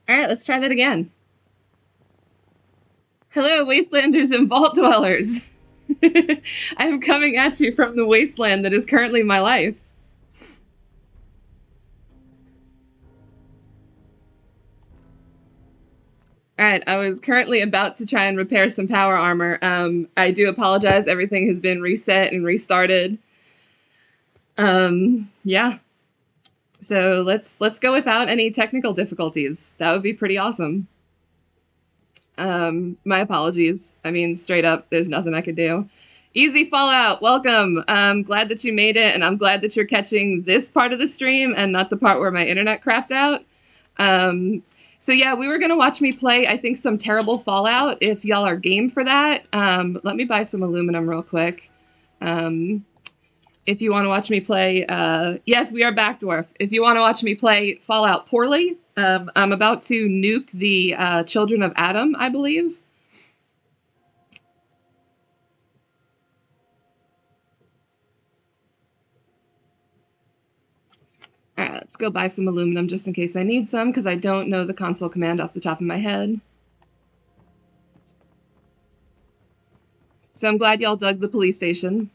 All right, let's try that again. Hello, wastelanders and vault dwellers. I am coming at you from the wasteland that is currently my life. All right, I was currently about to try and repair some power armor. I do apologize. Everything has been reset and restarted. Yeah. So let's go without any technical difficulties. That would be pretty awesome. My apologies. I mean, straight up, there's nothing I could do. Easy Fallout, welcome. I'm glad that you made it, and I'm glad that you're catching this part of the stream and not the part where my internet crapped out. So yeah, we were gonna watch me play, I think, some terrible Fallout. If y'all are game for that, let me buy some aluminum real quick. If you want to watch me play, yes, we are back, Dwarf. If you want to watch me play Fallout poorly, I'm about to nuke the children of Adam, I believe. All right, let's go buy some aluminum just in case I need some, because I don't know the console command off the top of my head. So I'm glad y'all dug the police station.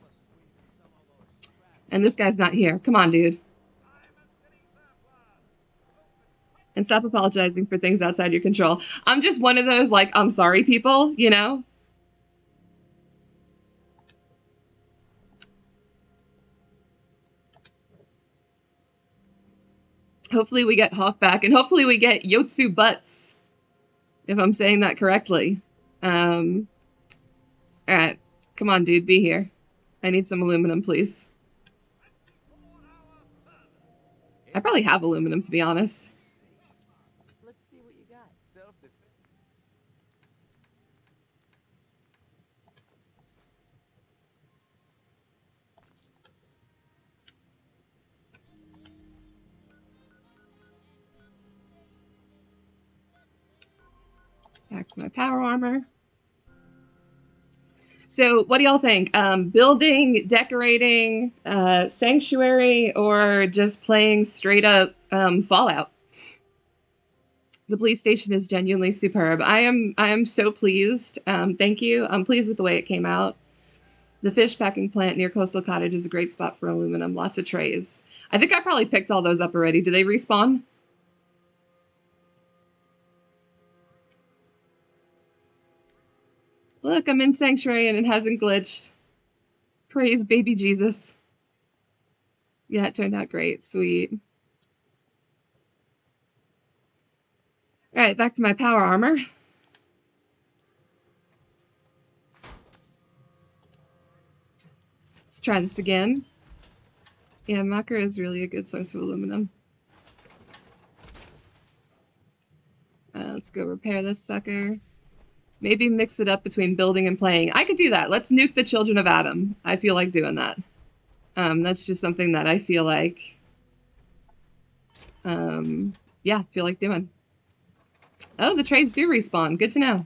And this guy's not here. Come on, dude. And stop apologizing for things outside your control. I'm just one of those, like, I'm sorry people, you know? Hopefully we get Hawk back, and hopefully we get Yotsu Butts, if I'm saying that correctly. Alright. Come on, dude, be here. I need some aluminum, please. I probably have aluminum, to be honest. Let's see what you got. Self-defense. Back to my power armor. So what do y'all think? Building, decorating, sanctuary, or just playing straight up Fallout? The police station is genuinely superb. I am so pleased. Thank you. I'm pleased with the way it came out. The fish packing plant near Coastal Cottage is a great spot for aluminum. Lots of trays. I think I probably picked all those up already. Do they respawn? Look, I'm in Sanctuary and it hasn't glitched. Praise baby Jesus. Yeah, it turned out great. Sweet. All right, back to my power armor. Let's try this again. Yeah, Mucker is really a good source of aluminum. Let's go repair this sucker. Maybe mix it up between building and playing. I could do that. Let's nuke the children of Adam. I feel like doing that. That's just something that I feel like, yeah, feel like doing. Oh, the trays do respawn. Good to know.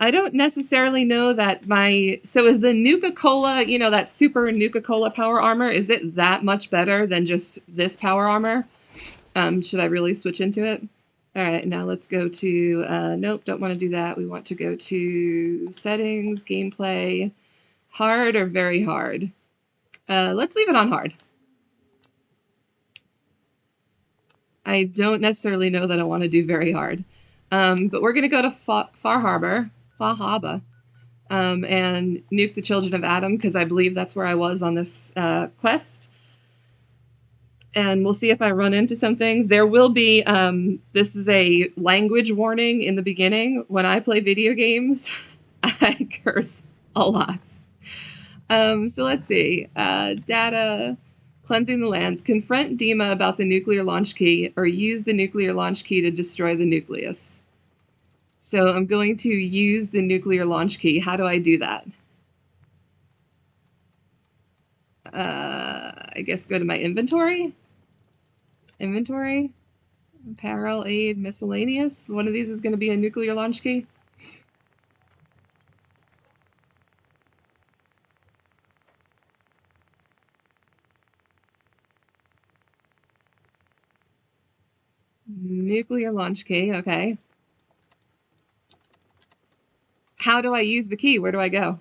I don't necessarily know that so is the Nuka-Cola, you know, that super Nuka-Cola power armor, is it that much better than just this power armor? Should I really switch into it? All right, now let's go to, nope, don't want to do that. We want to go to settings, gameplay, hard or very hard. Let's leave it on hard. I don't necessarily know that I want to do very hard. But we're going to go to Far Harbor, and nuke the children of Adam, because I believe that's where I was on this quest. And we'll see if I run into some things. There will be, this is a language warning in the beginning. When I play video games, I curse a lot. So let's see. Data, cleansing the lands, confront Dima about the nuclear launch key, or use the nuclear launch key to destroy the nucleus. So I'm going to use the nuclear launch key. How do I do that? I guess go to my inventory. Inventory. Apparel, aid, miscellaneous. One of these is going to be a nuclear launch key. Nuclear launch key, okay. How do I use the key? Where do I go?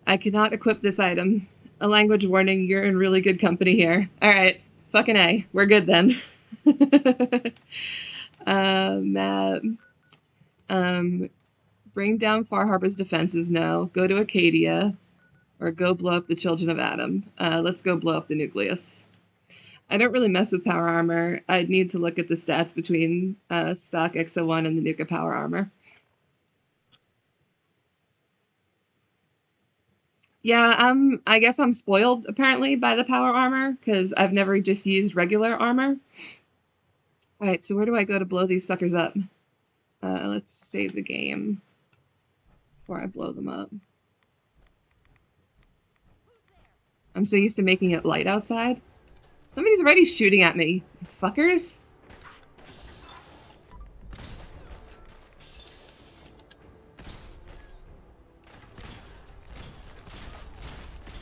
I cannot equip this item. A language warning, you're in really good company here. Alright, fucking A. We're good then. Map. Bring down Far Harbor's defenses, no. Go to Acadia. Or go blow up the Children of Adam. Let's go blow up the nucleus. I don't really mess with power armor. I'd need to look at the stats between stock X01 and the Nuka power armor. Yeah, I guess I'm spoiled, apparently, by the power armor, because I've never just used regular armor. Alright, so where do I go to blow these suckers up? Let's save the game before I blow them up. I'm so used to making it light outside. Somebody's already shooting at me. Fuckers.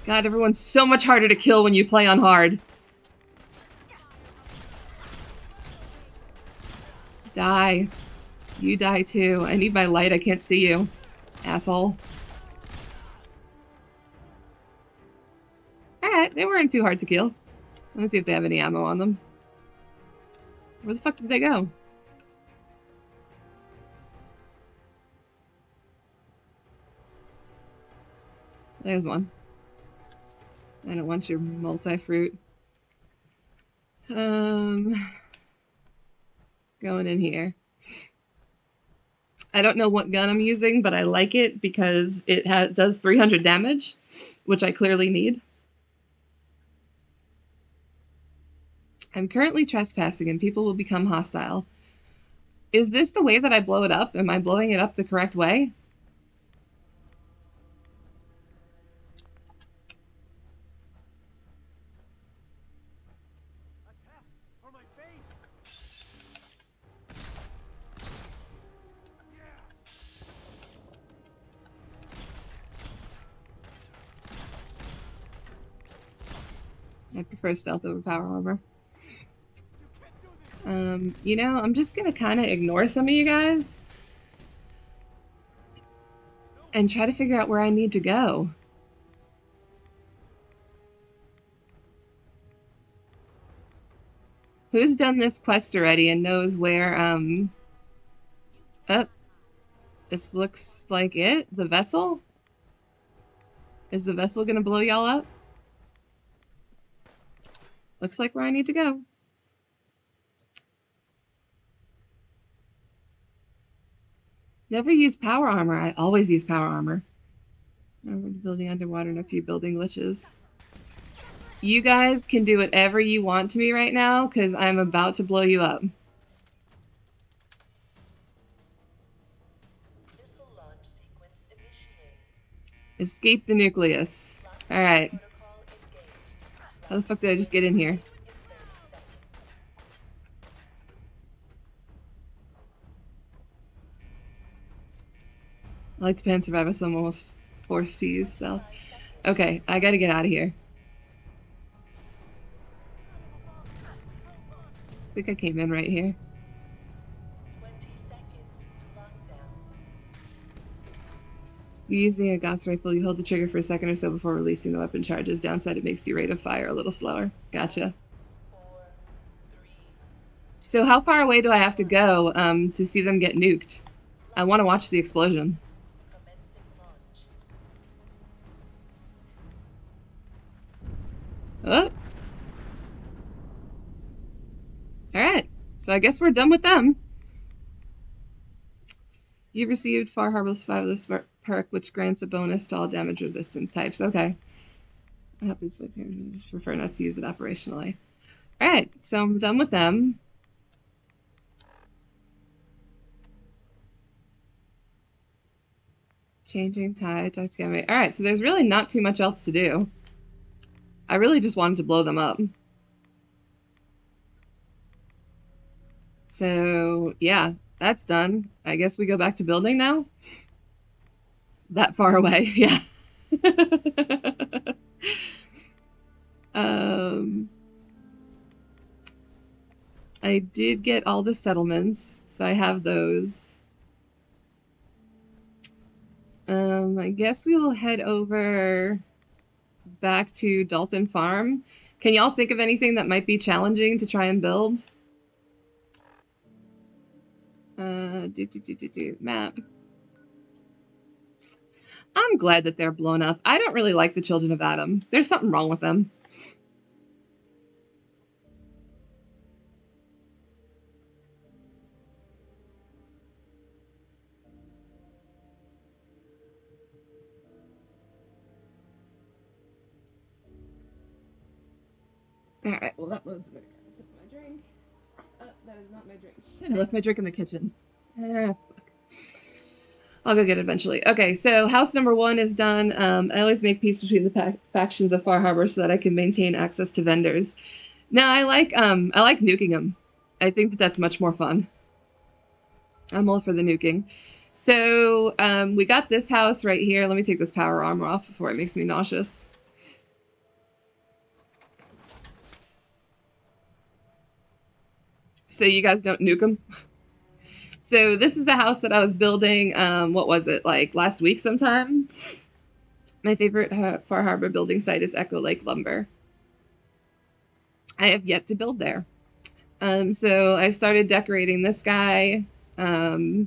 God, everyone's so much harder to kill when you play on hard. Die. You die too. I need my light. I can't see you. Asshole. Alright, they weren't too hard to kill. Let's see if they have any ammo on them. Where the fuck did they go? There's one. I don't want your multi-fruit. Going in here. I don't know what gun I'm using, but I like it because it does 300 damage, which I clearly need. I'm currently trespassing and people will become hostile. Is this the way that I blow it up? Am I blowing it up the correct way? I prefer stealth over power armor. You know, I'm just gonna kind of ignore some of you guys and try to figure out where I need to go. Who's done this quest already and knows where, oh, this looks like it? The vessel? Is the vessel gonna blow y'all up? Looks like where I need to go. Never use power armor. I always use power armor. Building underwater and a few building glitches. You guys can do whatever you want to me right now, because I'm about to blow you up. Escape the nucleus. Alright. How the fuck did I just get in here? I like to pan survival, so I'm almost forced to use stealth. Okay, I gotta get out of here. I think I came in right here. 20 seconds to lockdown. You're using a Gauss rifle, you hold the trigger for a second or so before releasing the weapon charges. Downside, it makes your rate of fire a little slower. Gotcha. 4, 3. So how far away do I have to go to see them get nuked? I want to watch the explosion. Oh. Alright, so I guess we're done with them. You received Far Harbor's Fabulous perk, which grants a bonus to all damage resistance types. Okay. I hope this would just prefer not to use it operationally. Alright, so I'm done with them. Changing tide, talk to Gamma. Alright, so there's really not too much else to do. I really just wanted to blow them up. So, yeah, that's done. I guess we go back to building now? That far away, yeah. I did get all the settlements, so I have those. I guess we will head over back to Dalton Farm. Can y'all think of anything that might be challenging to try and build? Map. I'm glad that they're blown up. I don't really like the Children of Adam. There's something wrong with them. Alright, well that loads of vinegar. Sip my drink. Oh, that is not my drink. Shit, I left my drink in the kitchen. Fuck. I'll go get it eventually. Okay, so house number 1 is done. I always make peace between the factions of Far Harbor so that I can maintain access to vendors. Now I like nuking them. I think that that's much more fun. I'm all for the nuking. So we got this house right here. Let me take this power armor off before it makes me nauseous. So you guys don't nuke them? So this is the house that I was building, what was it, like last week sometime? My favorite Far Harbor building site is Echo Lake Lumber. I have yet to build there. So I started decorating this guy. So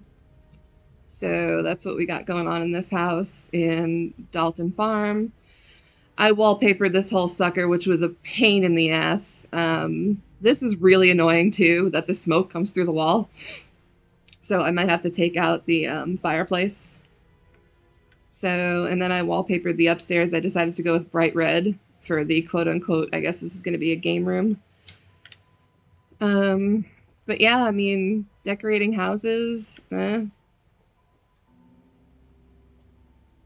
that's what we got going on in this house in Dalton Farm. I wallpapered this whole sucker, which was a pain in the ass. This is really annoying too, that the smoke comes through the wall. So I might have to take out the fireplace. So, and then I wallpapered the upstairs. I decided to go with bright red for the quote-unquote, I guess this is going to be a game room. But yeah, I mean, decorating houses. And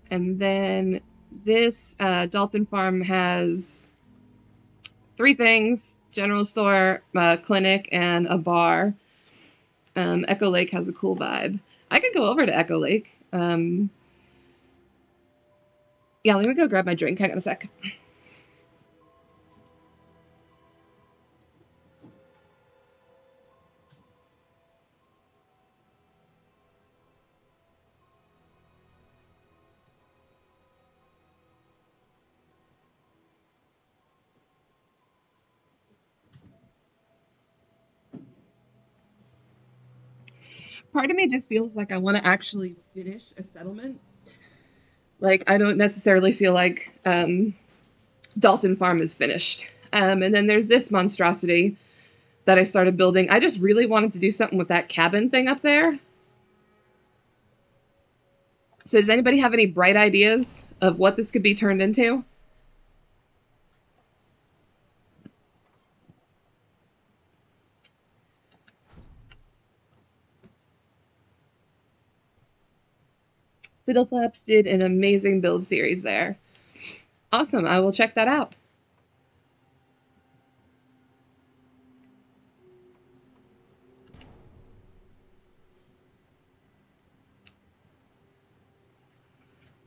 then this Dalton Farm has 3 things: general store, clinic, and a bar. Echo Lake has a cool vibe. I could go over to Echo Lake. Yeah, let me go grab my drink. Hang on a sec. Part of me just feels like I want to actually finish a settlement. Like, I don't necessarily feel like Dalton Farm is finished. And then there's this monstrosity that I started building. I just really wanted to do something with that cabin thing up there. So does anybody have any bright ideas of what this could be turned into? Fiddleflaps did an amazing build series there. Awesome, I will check that out.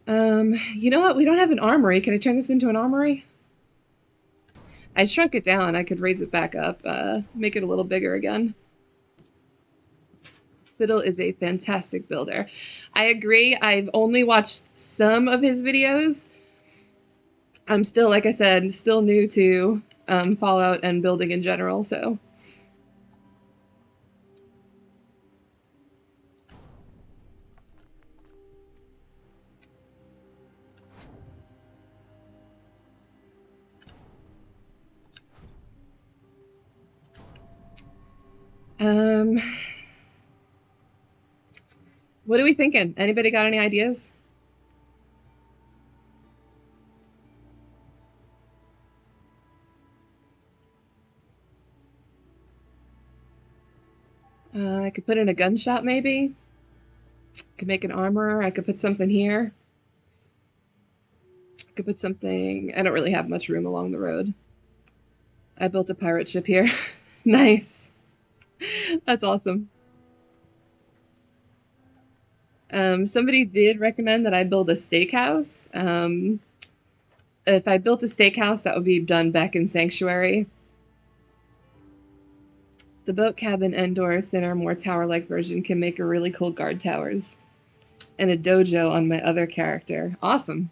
You know what? We don't have an armory. Can I turn this into an armory? I shrunk it down. I could raise it back up, make it a little bigger again. Fiddle is a fantastic builder. I agree. I've only watched some of his videos. I'm still, like I said, still new to Fallout and building in general, so. What are we thinking? Anybody got any ideas? I could put in a gun shop, maybe. Could make an armor. I could put something here. I could put something... I don't really have much room along the road. I built a pirate ship here. Nice. That's awesome. Somebody did recommend that I build a steakhouse. If I built a steakhouse, that would be done back in Sanctuary. The boat cabin indoor, thinner, more tower-like version can make a really cool guard towers. And a dojo on my other character. Awesome.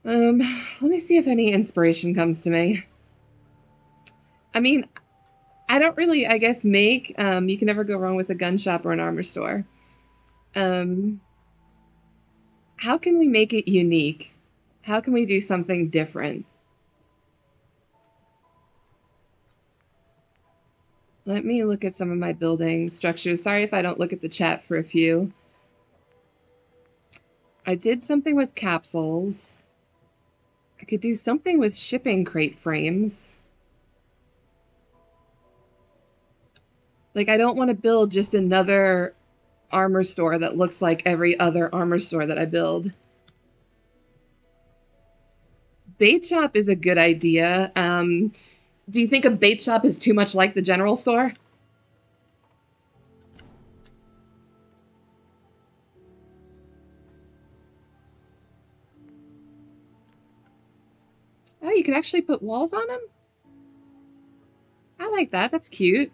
Let me see if any inspiration comes to me. I mean, I don't really, I guess, make, you can never go wrong with a gun shop or an armor store. How can we make it unique? How can we do something different? Let me look at some of my building structures. Sorry if I don't look at the chat for a few. I did something with capsules. I could do something with shipping crate frames. Like, I don't want to build just another armor store that looks like every other armor store that I build. Bait shop is a good idea. Do you think a bait shop is too much like the general store? Oh, you can actually put walls on them? I like that. That's cute.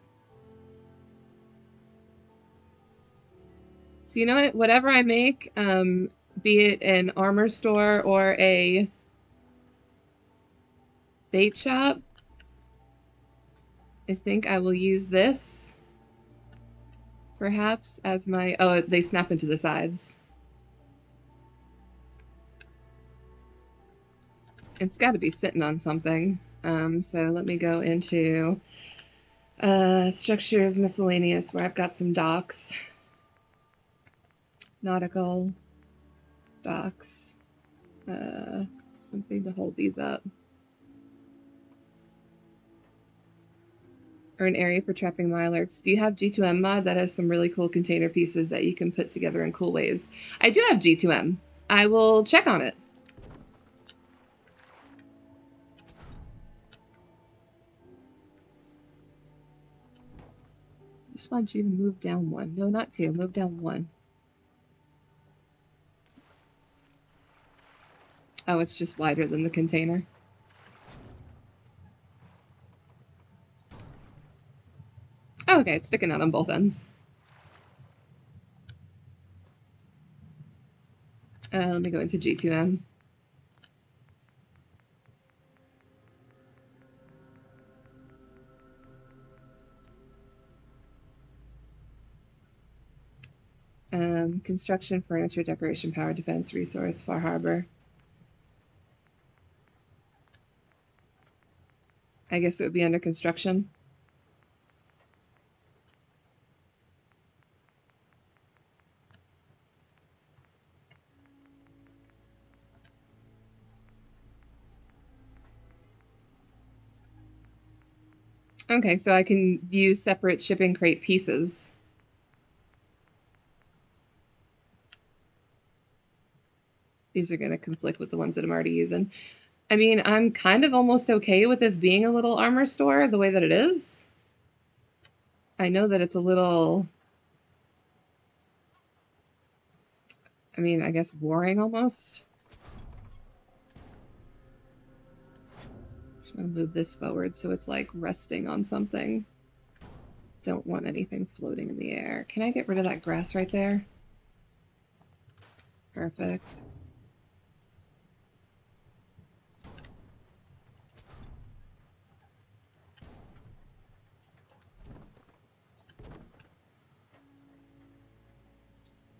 So you know what? Whatever I make, be it an armor store or a bait shop, I think I will use this perhaps as my... Oh, they snap into the sides. It's got to be sitting on something. So let me go into structures miscellaneous where I've got some docks. Nautical docks. Something to hold these up. Or an area for trapping mylarks. Do you have G2M mod that has some really cool container pieces that you can put together in cool ways? I do have G2M. I will check on it. I just want you to move down one. No, not two. Move down one. Oh, it's just wider than the container. Oh, okay, it's sticking out on both ends. Let me go into G2M. Construction, furniture, decoration, power, defense, resource, Far Harbor. I guess it would be under construction. Okay, so I can use separate shipping crate pieces. These are going to conflict with the ones that I'm already using. I mean, I'm kind of almost okay with this being a little armor store the way that it is. I know that it's a little... I mean, I guess boring almost. I'm going to move this forward so it's like resting on something. Don't want anything floating in the air. Can I get rid of that grass right there? Perfect.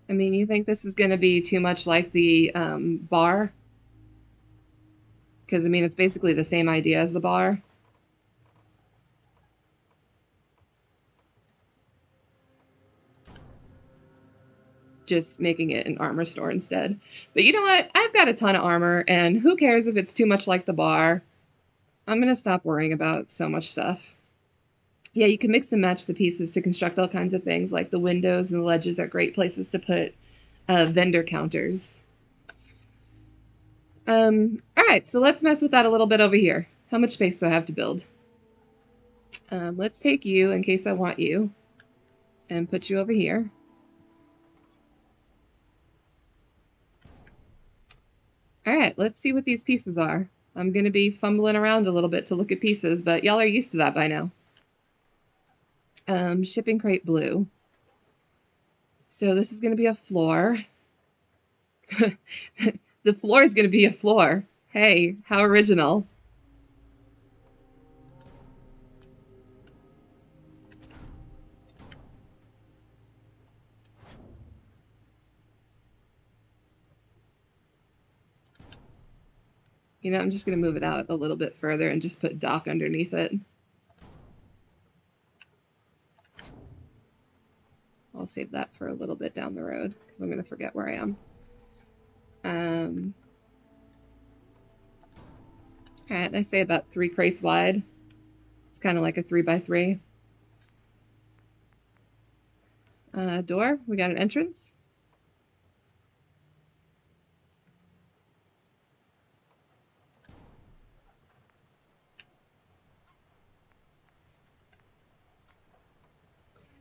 I mean, you think this is going to be too much like the bar? Because, I mean, it's basically the same idea as the bar. Just making it an armor store instead. But you know what? I've got a ton of armor, and who cares if it's too much like the bar? I'm going to stop worrying about so much stuff. Yeah, you can mix and match the pieces to construct all kinds of things, like the windows and the ledges are great places to put vendor counters. All right, so let's mess with that a little bit over here. How much space do I have to build? Let's take you, in case I want you, and put you over here. All right, let's see what these pieces are. I'm going to be fumbling around a little bit to look at pieces, but y'all are used to that by now. Shipping crate blue. So this is going to be a floor. The floor is going to be a floor. Hey, how original. You know, I'm just going to move it out a little bit further and just put dock underneath it. I'll save that for a little bit down the road because I'm going to forget where I am. All right, I say about 3 crates wide. It's kind of like a 3x3. Door, we got an entrance.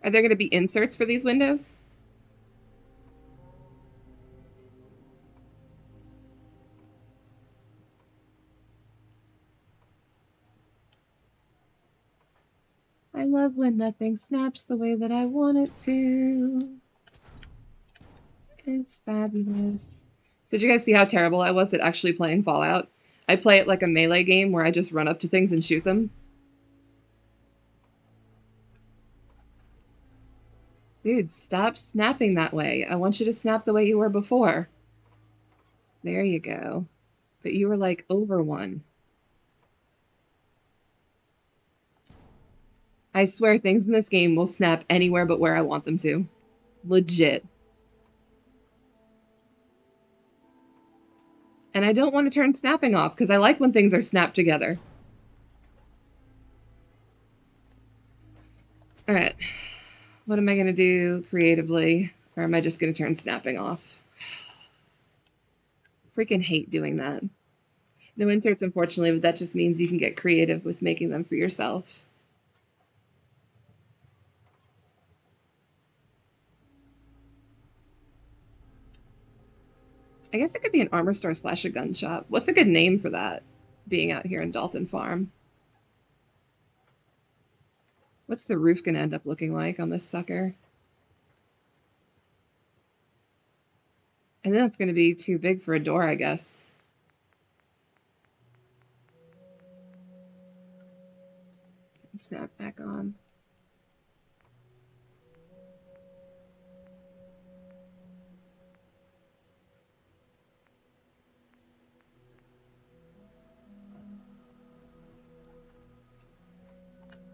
Are there going to be inserts for these windows? I love when nothing snaps the way that I want it to. It's fabulous. So did you guys see how terrible I was at actually playing Fallout? I play it like a melee game where I just run up to things and shoot them. Dude, stop snapping that way. I want you to snap the way you were before. There you go. But you were like over one. I swear things in this game will snap anywhere but where I want them to. Legit. And I don't want to turn snapping off because I like when things are snapped together. Alright. What am I going to do creatively? Or am I just going to turn snapping off? Freaking hate doing that. No inserts, unfortunately, but that just means you can get creative with making them for yourself. I guess it could be an armor store / a gun shop. What's a good name for that, being out here in Dalton Farm? What's the roof going to end up looking like on this sucker? And then it's going to be too big for a door, I guess. Snap back on.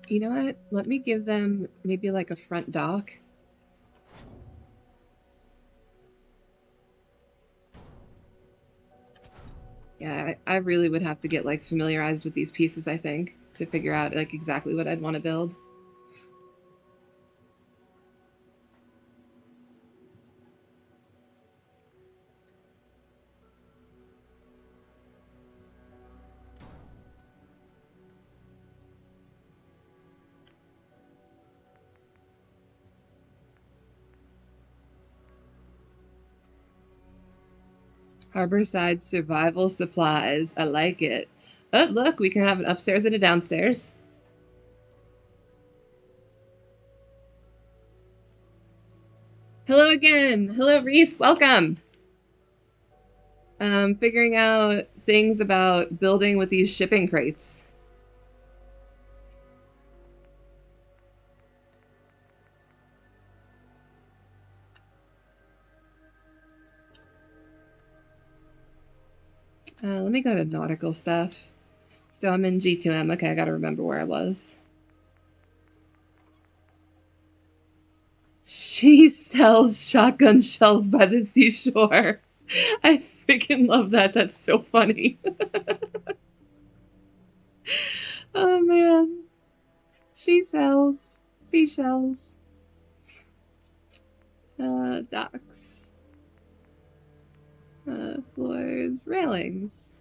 You know what? Let me give them maybe like a front dock. Yeah, I really would have to get like familiarized with these pieces, I think, to figure out like exactly what I'd want to build. Harborside survival supplies. I like it. Oh, look, we can have an upstairs and a downstairs. Hello again. Hello, Reese. Welcome. Figuring out things about building with these shipping crates. Let me go to nautical stuff. So I'm in G2M. Okay, I gotta remember where I was. She sells shotgun shells by the seashore. I freaking love that. That's so funny. Oh, man. She sells seashells. Docks. Floors. Railings.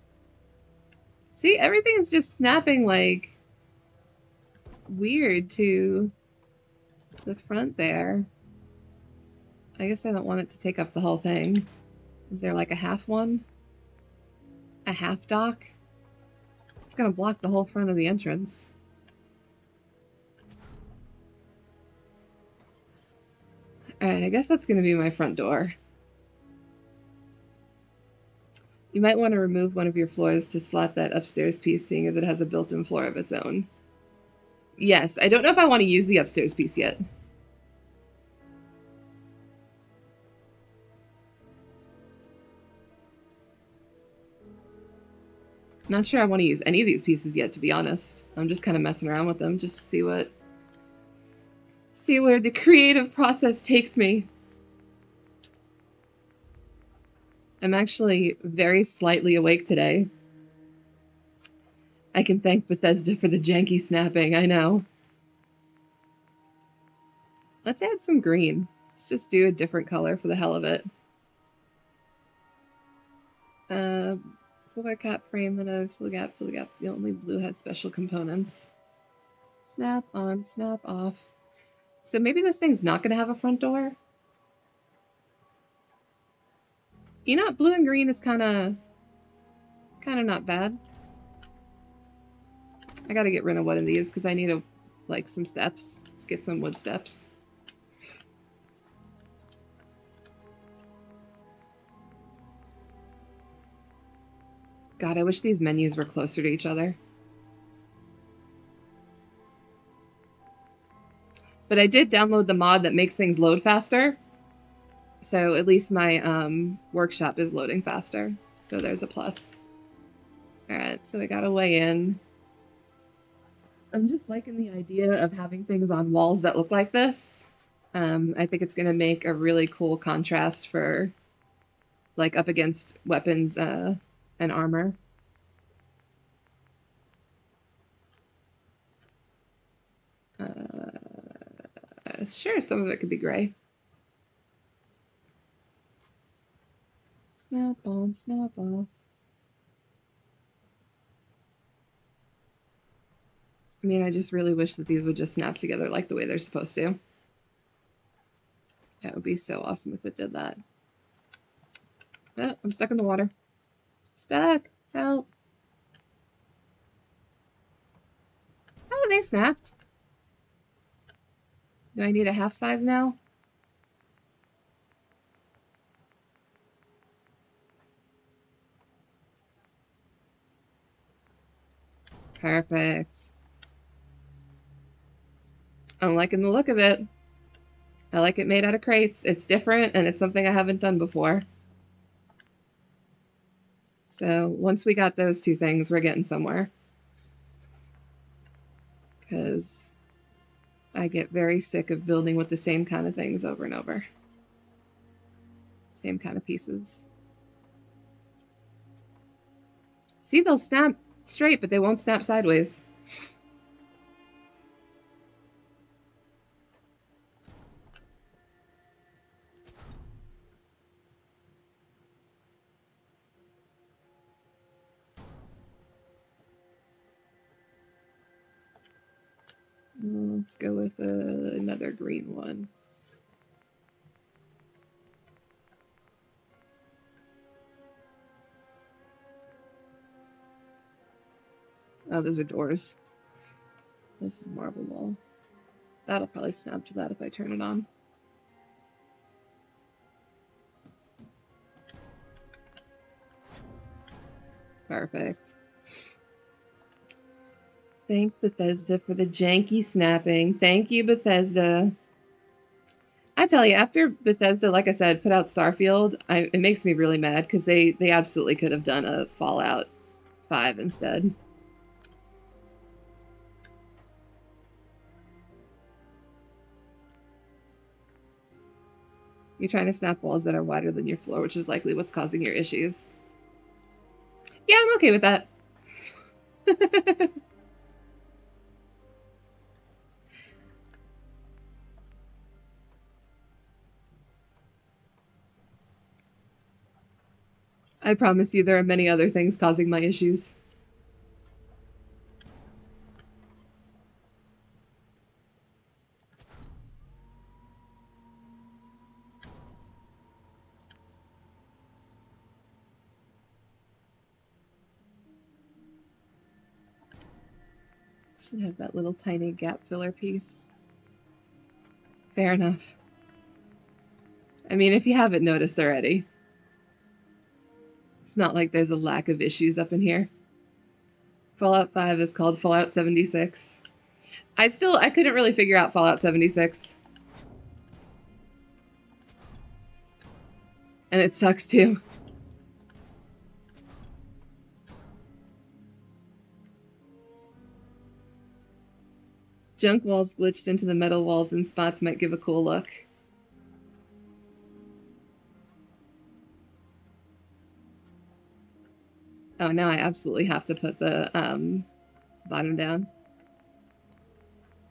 See, everything is just snapping like weird to the front there. I guess I don't want it to take up the whole thing. Is there like a half one? A half dock? It's gonna block the whole front of the entrance. I guess that's going to be my front door. You might want to remove one of your floors to slot that upstairs piece, seeing as it has a built-in floor of its own. Yes, I don't know if I want to use the upstairs piece yet. Not sure I want to use any of these pieces yet, to be honest. I'm just kind of messing around with them just to see where the creative process takes me. I'm actually very slightly awake today. I can thank Bethesda for the janky snapping, I know. Let's add some green. Let's just do a different color for the hell of it. Full cap frame, the nose, full gap. The only blue has special components. Snap on, snap off. So maybe this thing's not going to have a front door? You know what? Blue and green is kind of not bad. I gotta get rid of one of these because I need some steps. Let's get some wood steps. God, I wish these menus were closer to each other. But I did download the mod that makes things load faster. So at least my workshop is loading faster. So there's a plus. Alright, so we got a way in. I'm just liking the idea of having things on walls that look like this. I think it's going to make a really cool contrast for, like, up against weapons and armor. Sure, some of it could be gray. Snap on, snap off. I mean, I just really wish that these would just snap together like the way they're supposed to. That would be so awesome if it did that. Oh, I'm stuck in the water. Stuck! Help! Oh, they snapped. Do I need a half size now? Perfect. I'm liking the look of it. I like it made out of crates. It's different, and it's something I haven't done before. So once we got those two things, we're getting somewhere. Because I get very sick of building with the same kind of things over and over. Same kind of pieces. See, they'll snap straight, but they won't snap sideways. Let's go with another green one. Oh, those are doors. This is more of a wall. That'll probably snap to that if I turn it on. Perfect. Thank Bethesda for the janky snapping. Thank you, Bethesda. I tell you, after Bethesda, like I said, put out Starfield, it makes me really mad because they absolutely could have done a Fallout 5 instead. You're trying to snap walls that are wider than your floor, which is likely what's causing your issues. Yeah, I'm okay with that. I promise you there are many other things causing my issues. Should have that little tiny gap filler piece. Fair enough. I mean, if you haven't noticed already, it's not like there's a lack of issues up in here. Fallout 5 is called Fallout 76. I couldn't really figure out Fallout 76. And it sucks too. Junk walls glitched into the metal walls in spots might give a cool look. Oh, now I absolutely have to put the bottom down.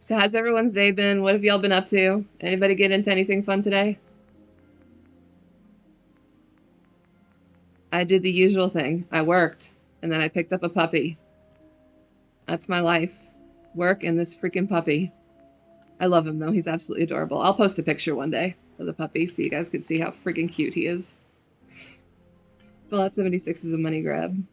So how's everyone's day been? What have y'all been up to? Anybody get into anything fun today? I did the usual thing. I worked, and then I picked up a puppy. That's my life. Work and this freaking puppy. I love him, though. He's absolutely adorable. I'll post a picture one day of the puppy so you guys can see how freaking cute he is. Fallout 76 is a money grab.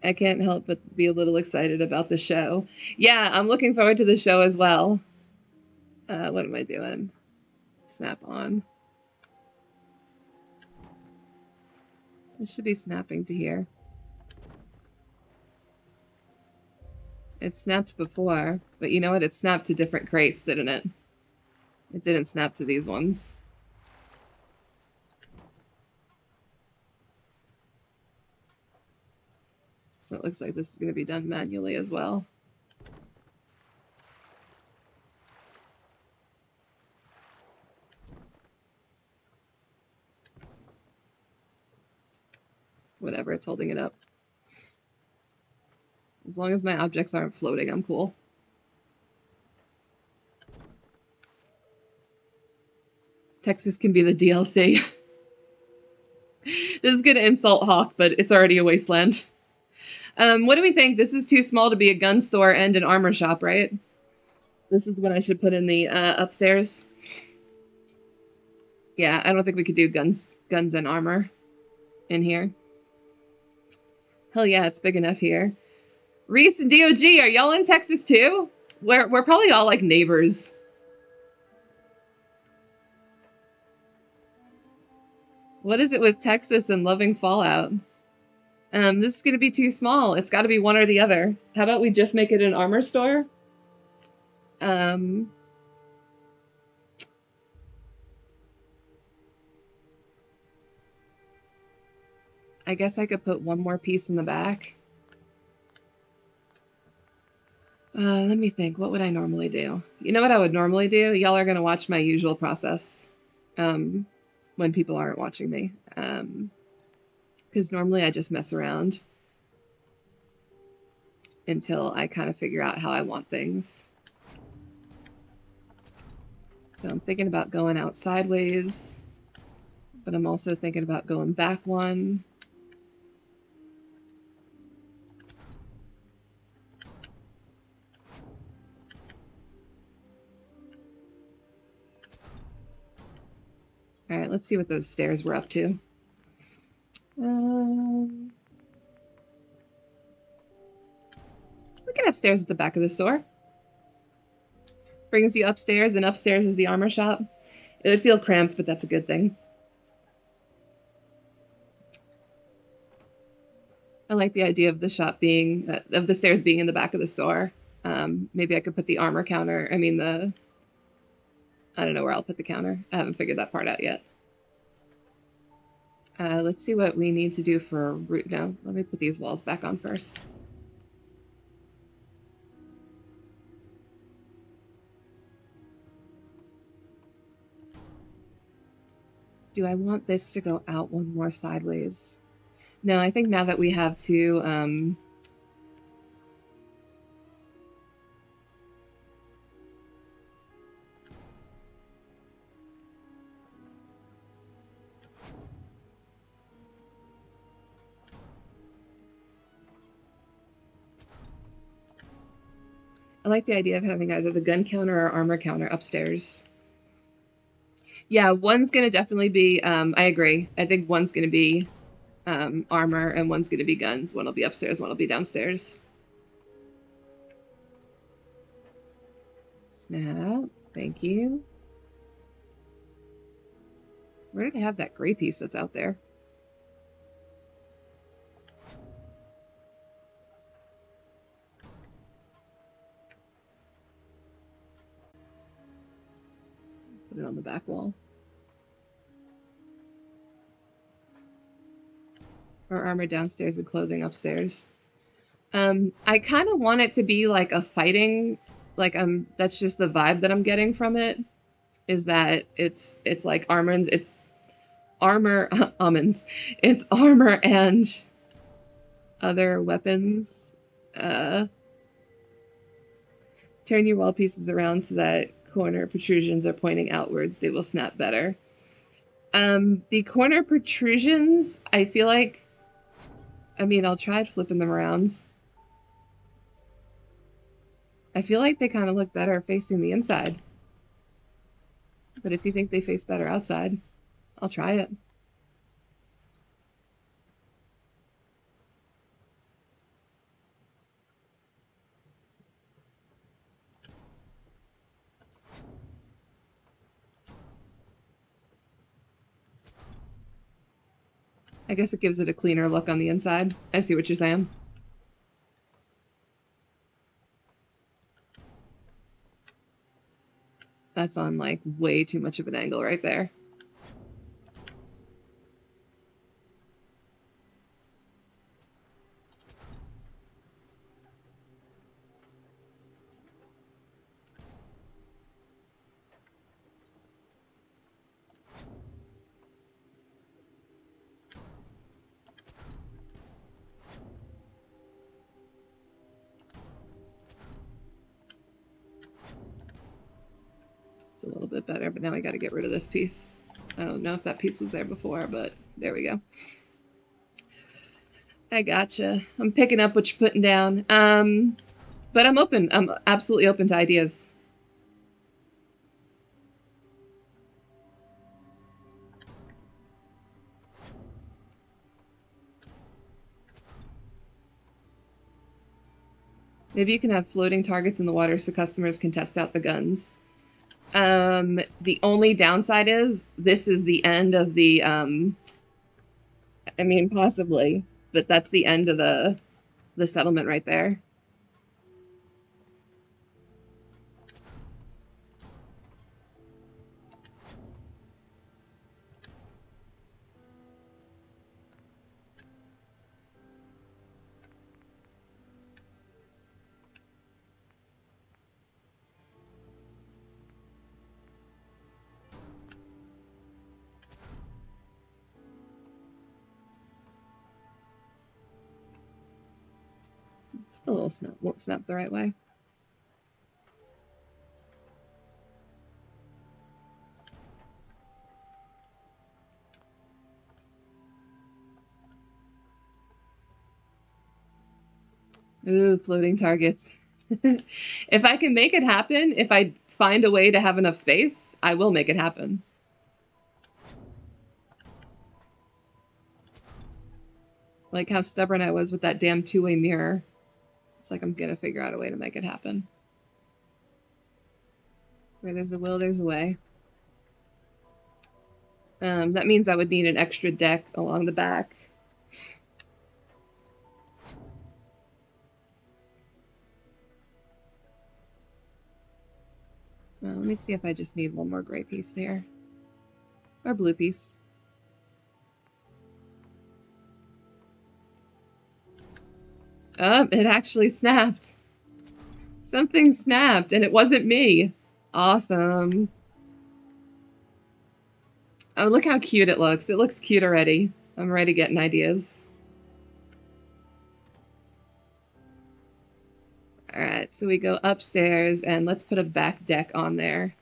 I can't help but be a little excited about the show. Yeah, I'm looking forward to the show as well. What am I doing? Snap on. It should be snapping to here. It snapped before, but you know what? It snapped to different crates, didn't it? It didn't snap to these ones. So it looks like this is going to be done manually as well. Whatever, it's holding it up. As long as my objects aren't floating, I'm cool. Texas can be the DLC. This is going to insult Hawk, but it's already a wasteland. What do we think? This is too small to be a gun store and an armor shop, right? This is what I should put in the upstairs. Yeah, I don't think we could do guns and armor in here. Hell yeah, it's big enough here. Reese and DOG, are y'all in Texas too? We're probably all like neighbors. What is it with Texas and loving Fallout? This is going to be too small. It's got to be one or the other. How about we just make it an armor store? I guess I could put one more piece in the back. Let me think. What would I normally do? You know what I would normally do? Y'all are going to watch my usual process when people aren't watching me. Because normally I just mess around until I kind of figure out how I want things. So I'm thinking about going out sideways, but I'm also thinking about going back one. All right, let's see what those stairs were up to. We can have stairs at the back of the store. Brings you upstairs, and upstairs is the armor shop. It would feel cramped, but that's a good thing. I like the idea of the shop being, of the stairs being in the back of the store. Maybe I could put the armor counter, I don't know where I'll put the counter. I haven't figured that part out yet. Let's see what we need to do for a route. No, let me put these walls back on first. Do I want this to go out one more sideways? No, I think now that we have two, I like the idea of having either the gun counter or armor counter upstairs. Yeah, one's going to definitely be, I agree. I think one's going to be armor and one's going to be guns. One will be upstairs, one will be downstairs. Snap. Thank you. Where did I have that gray piece that's out there? Put it on the back wall. Or armor downstairs and clothing upstairs. I kind of want it to be like a fighting, like that's just the vibe that I'm getting from it, is that it's like armors, it's armor, almonds, it's armor and other weapons. Turn your wall pieces around so that corner protrusions are pointing outwards. They will snap better. The corner protrusions, I feel like, I mean, I'll try flipping them around. I feel like they kind of look better facing the inside. But if you think they face better outside, I'll try it. I guess it gives it a cleaner look on the inside. I see what you're saying. That's on like way too much of an angle right there. It's a little bit better, but now I got to get rid of this piece. I don't know if that piece was there before, but there we go. I gotcha. I'm picking up what you're putting down. But I'm open. I'm absolutely open to ideas. Maybe you can have floating targets in the water so customers can test out the guns. The only downside is this is the end of the, I mean, possibly, but that's the end of the settlement right there. Still a little snap, won't snap the right way. Ooh, floating targets. If I can make it happen, if I find a way to have enough space, I will make it happen. Like how stubborn I was with that damn two-way mirror. It's like I'm gonna figure out a way to make it happen. Where there's a will, there's a way. That means I would need an extra deck along the back. Well, let me see if I just need one more gray piece there. Or blue piece. Oh, it actually snapped. Something snapped, and it wasn't me. Awesome. Oh, look how cute it looks. It looks cute already. I'm already getting ideas. Alright, so we go upstairs, and let's put a back deck on there.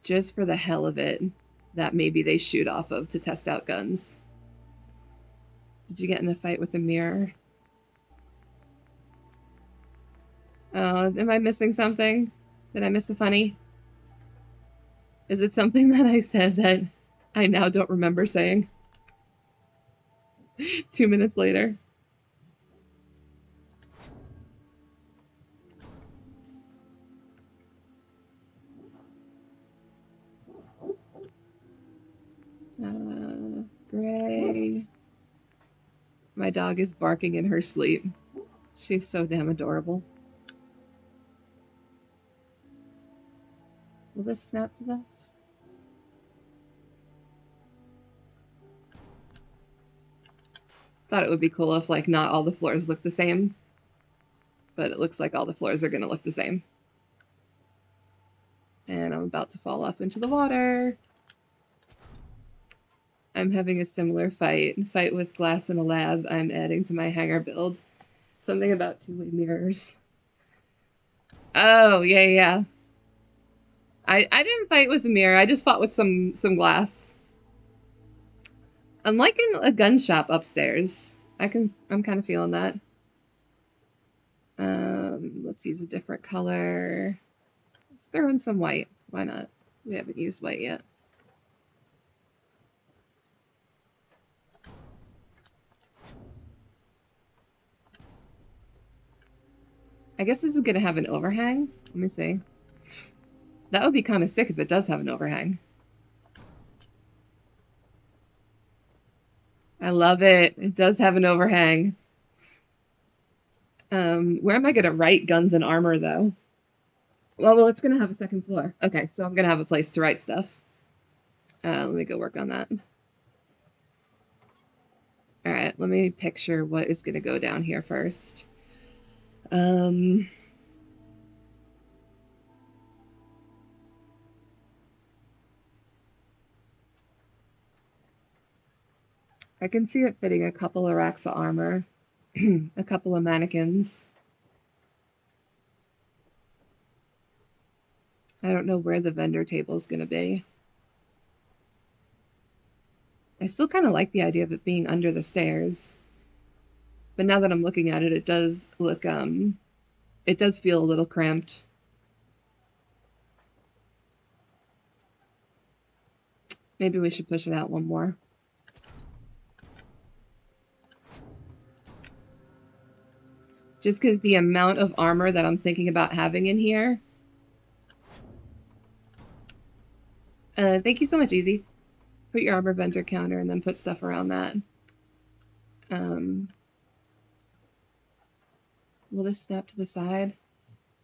Just for the hell of it. That maybe they shoot off of to test out guns. Did you get in a fight with the mirror? Oh, am I missing something? Did I miss a funny? Is it something that I said that I now don't remember saying? 2 minutes later. My dog is barking in her sleep. She's so damn adorable. Will this snap to this? Thought it would be cool if, like, not all the floors look the same. But it looks like all the floors are going to look the same. And I'm about to fall off into the water. I'm having a similar fight with glass in a lab. I'm adding to my hangar build. Something about two-way mirrors. Oh, yeah. I didn't fight with a mirror. I just fought with some glass. I'm liking a gun shop upstairs. I'm kind of feeling that. Let's use a different color. Let's throw in some white. Why not? We haven't used white yet. I guess this is going to have an overhang. Let me see. That would be kind of sick if it does have an overhang. I love it. It does have an overhang. Where am I going to write guns and armor, though? Well, it's going to have a second floor. Okay, so I'm going to have a place to write stuff. Let me go work on that. All right, let me picture what is going to go down here first. I can see it fitting a couple of racks of armor, a couple of mannequins. I don't know where the vendor table is going to be. I still kind of like the idea of it being under the stairs. But now that I'm looking at it, it does look, it does feel a little cramped. Maybe we should push it out one more. Just because the amount of armor that I'm thinking about having in here. Thank you so much, Easy. Put your armor vendor counter and then put stuff around that. Will this snap to the side?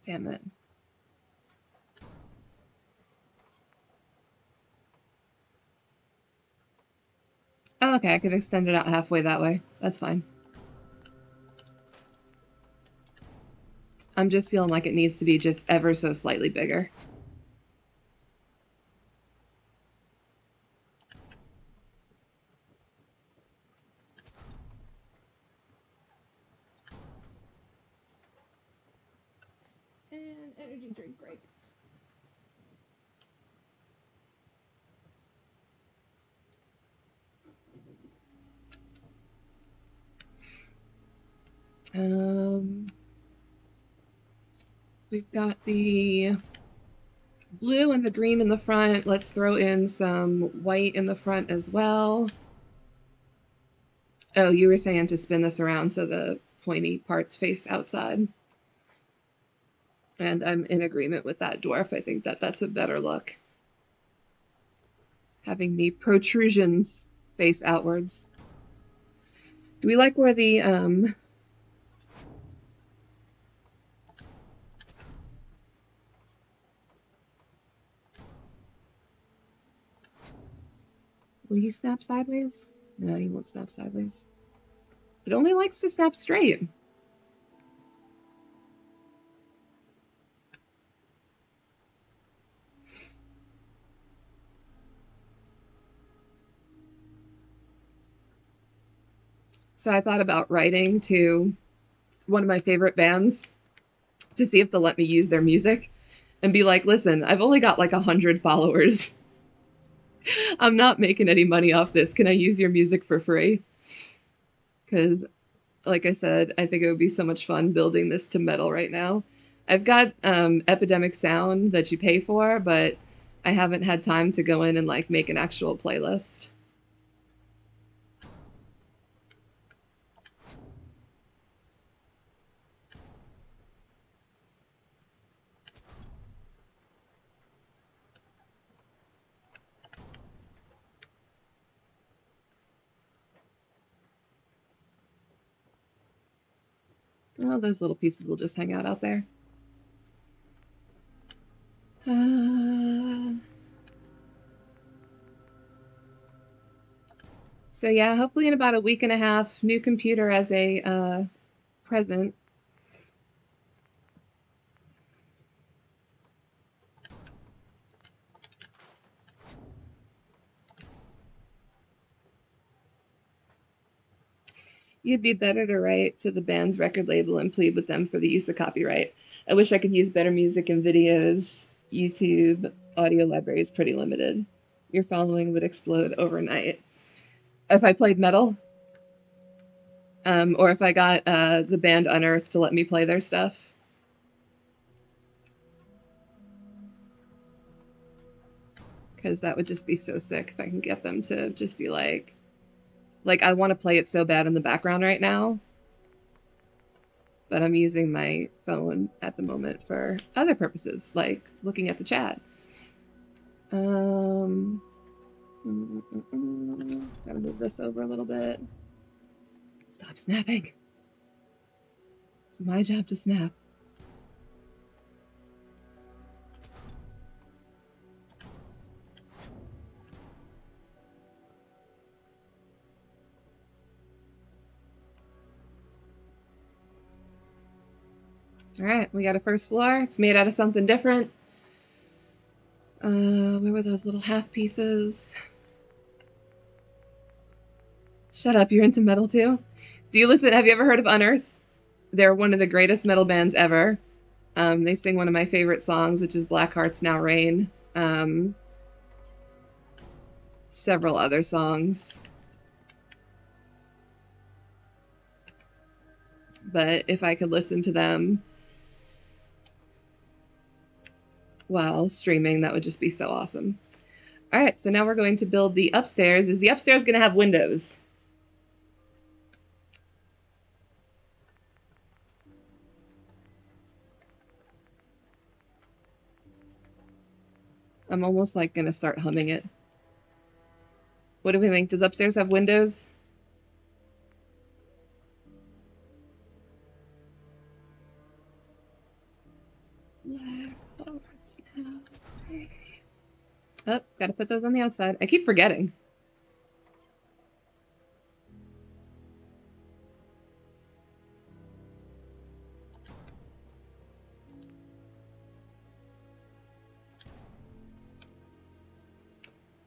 Damn it. Oh, okay, I could extend it out halfway that way. That's fine. I'm just feeling like it needs to be just ever so slightly bigger. And energy drink break. We've got the blue and the green in the front. Let's throw in some white in the front as well. Oh, you were saying to spin this around so the pointy parts face outside. And I'm in agreement with that, Dwarf. I think that that's a better look. Having the protrusions face outwards. Do we like where the, will you snap sideways? No, you won't snap sideways. It only likes to snap straight. So I thought about writing to one of my favorite bands to see if they'll let me use their music and be like, listen, I've only got like 100 followers. I'm not making any money off this. Can I use your music for free? Because, like I said, I think it would be so much fun building this to metal right now. I've got Epidemic Sound that you pay for, but I haven't had time to go in and like make an actual playlist. Oh, those little pieces will just hang out there. So yeah, hopefully in about a week and a half, new computer as a present. You'd be better to write to the band's record label and plead with them for the use of copyright. I wish I could use better music and videos. YouTube audio library is pretty limited. Your following would explode overnight. If I played metal, or if I got the band Unearth to let me play their stuff. Because that would just be so sick if I can get them to just be like, I want to play it so bad in the background right now, but I'm using my phone at the moment for other purposes, like looking at the chat. Gotta move this over a little bit. Stop snapping. It's my job to snap. All right, we got a first floor. It's made out of something different. Where were those little half pieces? Shut up, you're into metal too? Do you listen? Have you ever heard of Unearth? They're one of the greatest metal bands ever. They sing one of my favorite songs, which is Black Hearts Now Rain. Several other songs. But if I could listen to them while streaming, that would just be so awesome. All right, so now we're going to build the upstairs. Is the upstairs going to have windows? I'm almost like going to start humming it. What do we think? Does upstairs have windows? Black hearts now. Oh, gotta put those on the outside. I keep forgetting.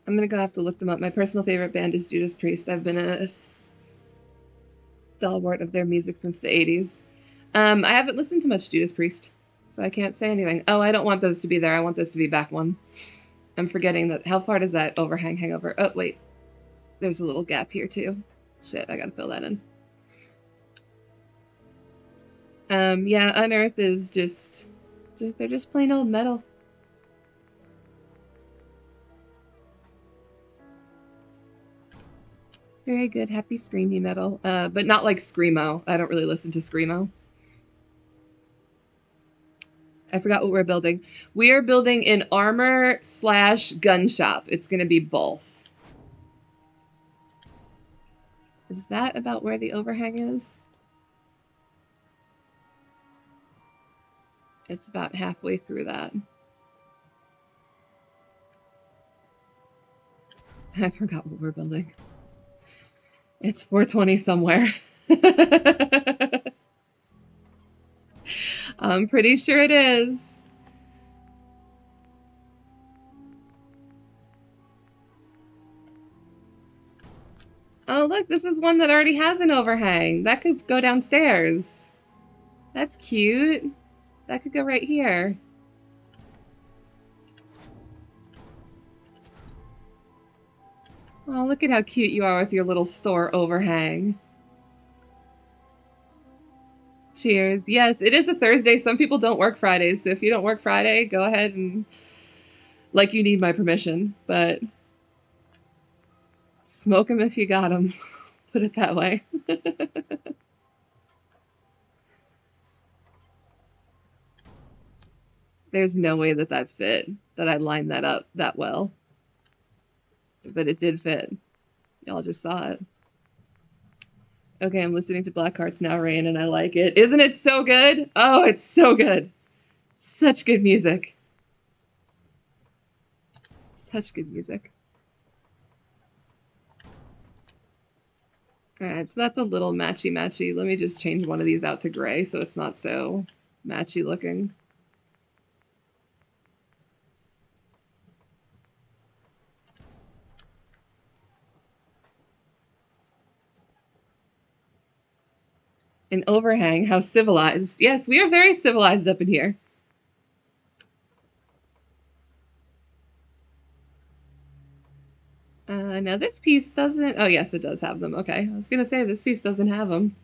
I'm gonna have to look them up. My personal favorite band is Judas Priest. I've been a stalwart of their music since the 80s. I haven't listened to much Judas Priest, so I can't say anything. Oh, I don't want those to be there. I want those to be back one. I'm forgetting that. How far does that overhang hang over? Oh, wait. There's a little gap here, too. Shit, I gotta fill that in. Yeah, Unearth is just they're just plain old metal. Very good, happy screamy metal, but not like screamo. I don't really listen to screamo. I forgot what we're building. We are building an armor/gun shop. It's going to be both. Is that about where the overhang is? It's about halfway through that. I forgot what we're building. It's 420 somewhere. I'm pretty sure it is. Oh, look, this is one that already has an overhang. That could go downstairs. That's cute. That could go right here. Oh, look at how cute you are with your little store overhang. Cheers. Yes, it is a Thursday. Some people don't work Fridays, so if you don't work Friday, go ahead and... Like you need my permission, but... Smoke them if you got them. Put it that way. There's no way that that fit, that I lined that up that well. But it did fit. Y'all just saw it. Okay, I'm listening to Black Hearts Now Rain, and I like it. Isn't it so good? Oh, it's so good. Such good music. Such good music. Alright, so that's a little matchy-matchy. Let me just change one of these out to gray so it's not so matchy looking. An overhang, how civilized. Yes, we are very civilized up in here. Now this piece doesn't... Oh, yes, it does have them. Okay, I was going to say, this piece doesn't have them.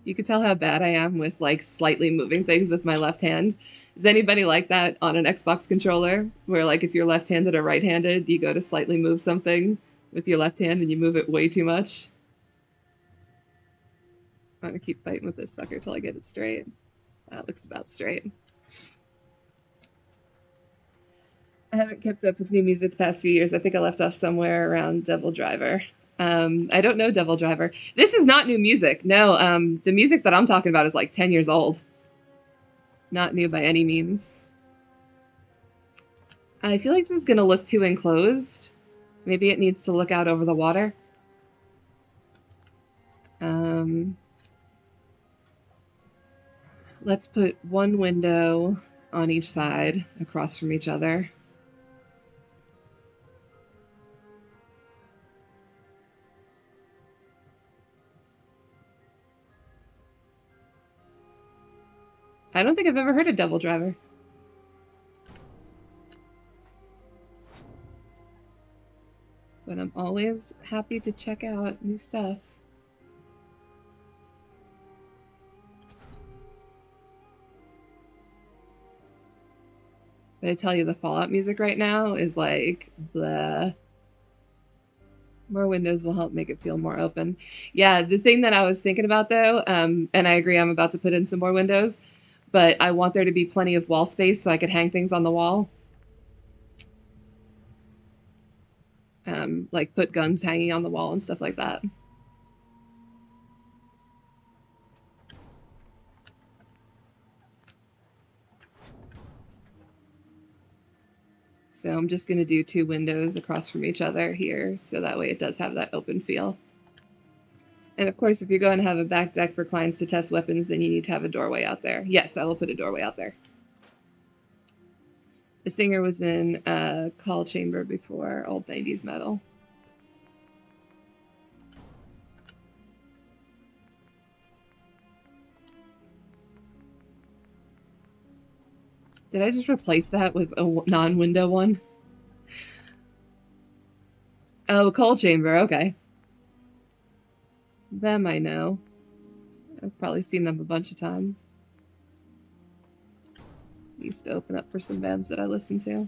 You can tell how bad I am with, like, slightly moving things with my left hand. Is anybody like that on an Xbox controller? Where, like, if you're left-handed or right-handed, you go to slightly move something with your left hand and you move it way too much? I'm gonna keep fighting with this sucker till I get it straight. That looks about straight. I haven't kept up with new music the past few years. I think I left off somewhere around Devil Driver. I don't know Devil Driver. This is not new music. No, the music that I'm talking about is like 10 years old. Not new by any means. I feel like this is going to look too enclosed. Maybe it needs to look out over the water. Let's put one window on each side across from each other. I don't think I've ever heard of Devil Driver. But I'm always happy to check out new stuff. But I tell you, the Fallout music right now is like, blah. More windows will help make it feel more open. Yeah, the thing that I was thinking about, though, and I agree, I'm about to put in some more windows, but I want there to be plenty of wall space so I could hang things on the wall. Like put guns hanging on the wall and stuff like that. So I'm just going to do 2 windows across from each other here, so that way it does have that open feel. And of course, if you're going to have a back deck for clients to test weapons, then you need to have a doorway out there. Yes, I will put a doorway out there. The singer was in Call Chamber before, old 90s metal. Did I just replace that with a non-window one? Oh, Coal Chamber, okay. Them I know. I've probably seen them a bunch of times. Used to open up for some bands that I listen to.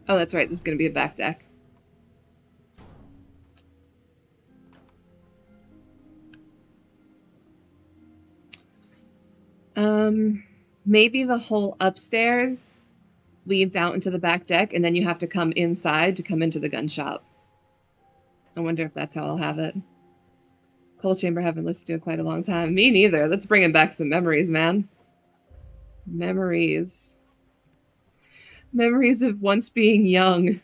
Oh, that's right, this is going to be a back deck. Maybe the whole upstairs leads out into the back deck, and then you have to come inside to come into the gun shop. I wonder if that's how I'll have it. Coal Chamber haven't listened to in quite a long time. Me neither. Let's bring back some memories, man. Memories. Memories of once being young.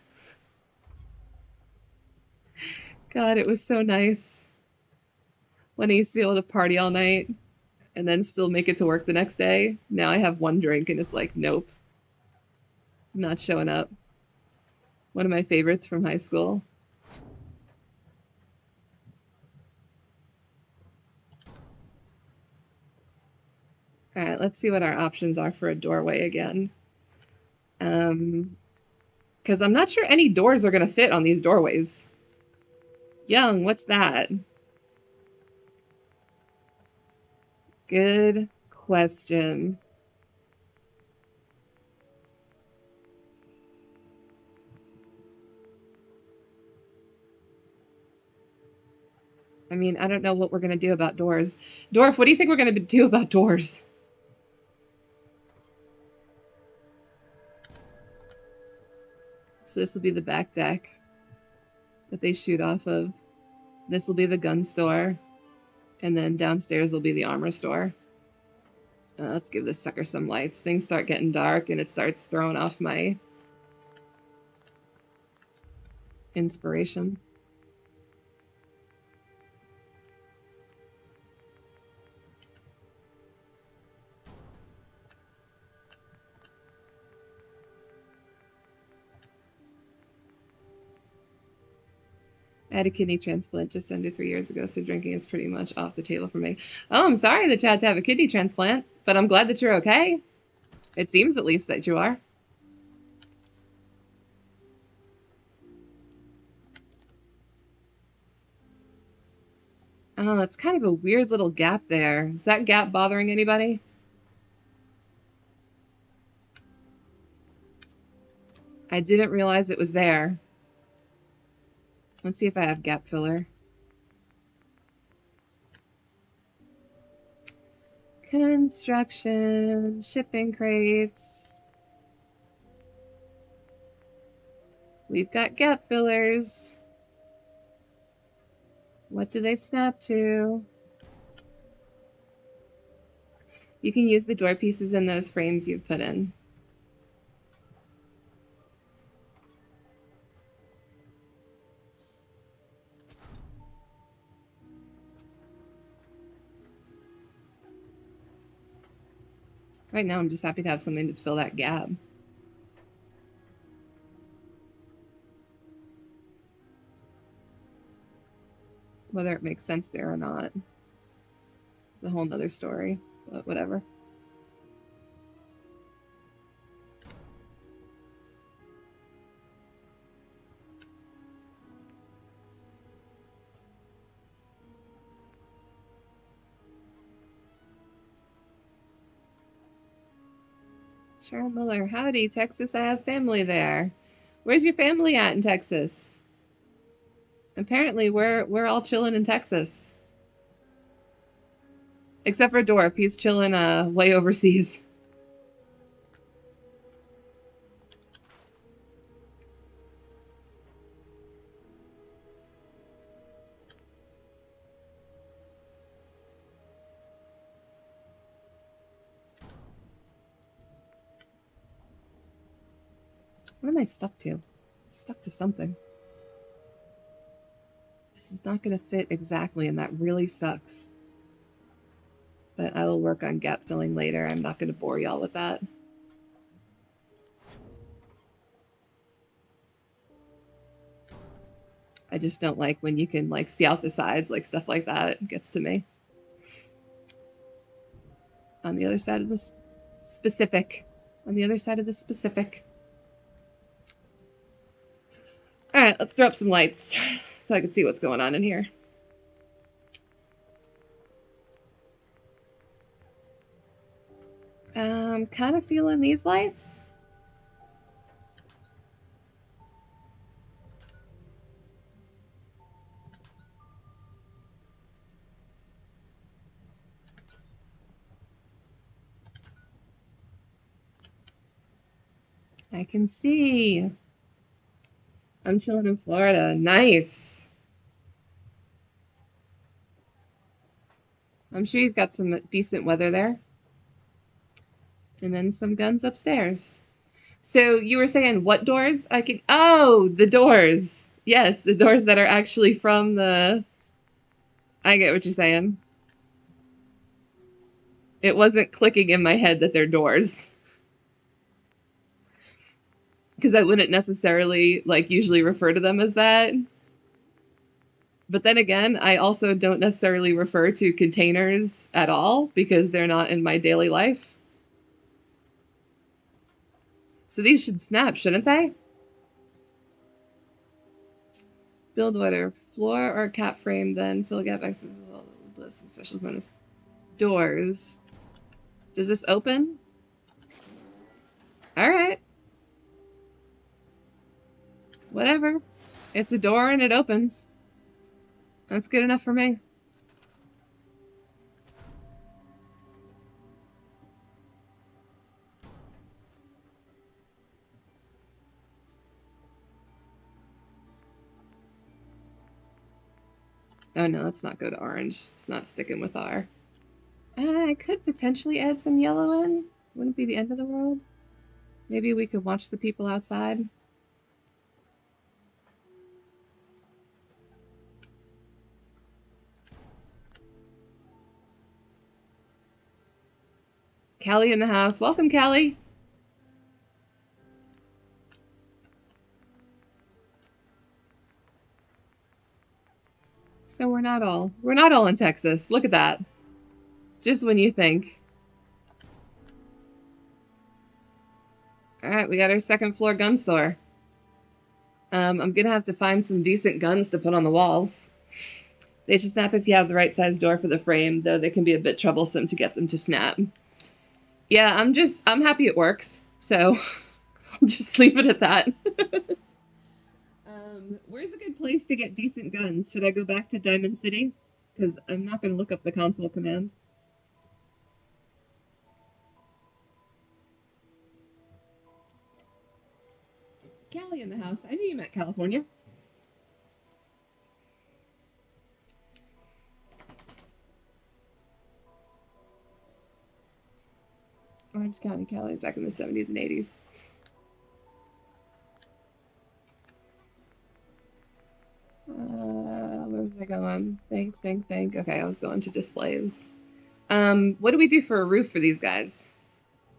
God, it was so nice. When I used to be able to party all night and then still make it to work the next day. Now I have 1 drink and it's like, nope. I'm not showing up. One of my favorites from high school. Alright, let's see what our options are for a doorway again. Because I'm not sure any doors are going to fit on these doorways. Young, what's that? Good question. I mean, I don't know what we're going to do about doors. Dorf, what do you think we're going to do about doors? So this will be the back deck that they shoot off of. This will be the gun store. And then downstairs will be the armor store. Let's give this sucker some lights. Things start getting dark and it starts throwing off my inspiration. I had a kidney transplant just under 3 years ago, so drinking is pretty much off the table for me. Oh, I'm sorry that you had to have a kidney transplant, but I'm glad that you're okay. It seems at least that you are. Oh, it's kind of a weird little gap there. Is that gap bothering anybody? I didn't realize it was there. Let's see if I have gap filler. Construction, shipping crates. We've got gap fillers. What do they snap to? You can use the door pieces in those frames you've put in. Right now, I'm just happy to have something to fill that gap. Whether it makes sense there or not, it's a whole nother story, but whatever. Sharon Muller, howdy, Texas. I have family there. Where's your family at in Texas? Apparently, we're all chilling in Texas. Except for Dorf, he's chilling way overseas. What am I stuck to? Stuck to something. This is not going to fit exactly, and that really sucks. But I will work on gap filling later. I'm not going to bore y'all with that. I just don't like when you can like see out the sides, like stuff like that. It gets to me. On the other side of the specific. On the other side of the specific. Alright, let's throw up some lights so I can see what's going on in here. Kind of feeling these lights. I can see. I'm chilling in Florida. Nice. I'm sure you've got some decent weather there. And then some guns upstairs. So you were saying what doors? I can... Oh, the doors. Yes, the doors that are actually from the... I get what you're saying. It wasn't clicking in my head that they're doors. Because I wouldn't necessarily, like, usually refer to them as that. But then again, I also don't necessarily refer to containers at all because they're not in my daily life. So these should snap, shouldn't they? Build whatever floor or cap frame, then fill gap access with all the some special bonus. Doors. Does this open? Alright. Whatever. It's a door and it opens. That's good enough for me. Oh no, let's not go to orange. It's not sticking with R. I could potentially add some yellow in. Wouldn't be the end of the world. Maybe we could watch the people outside. Callie in the house. Welcome, Callie. So we're not all in Texas. Look at that. Just when you think. Alright, we got our second floor gun store. I'm gonna have to find some decent guns to put on the walls. They should snap if you have the right size door for the frame, though they can be a bit troublesome to get them to snap. Yeah, I'm happy it works, so I'll just leave it at that. Where's a good place to get decent guns? Should I go back to Diamond City? Because I'm not going to look up the console command. Callie in the house. I knew you meant California. Orange County, Cali, back in the 70s and 80s. Where was I going? Think. Okay, I was going to displays. What do we do for a roof for these guys?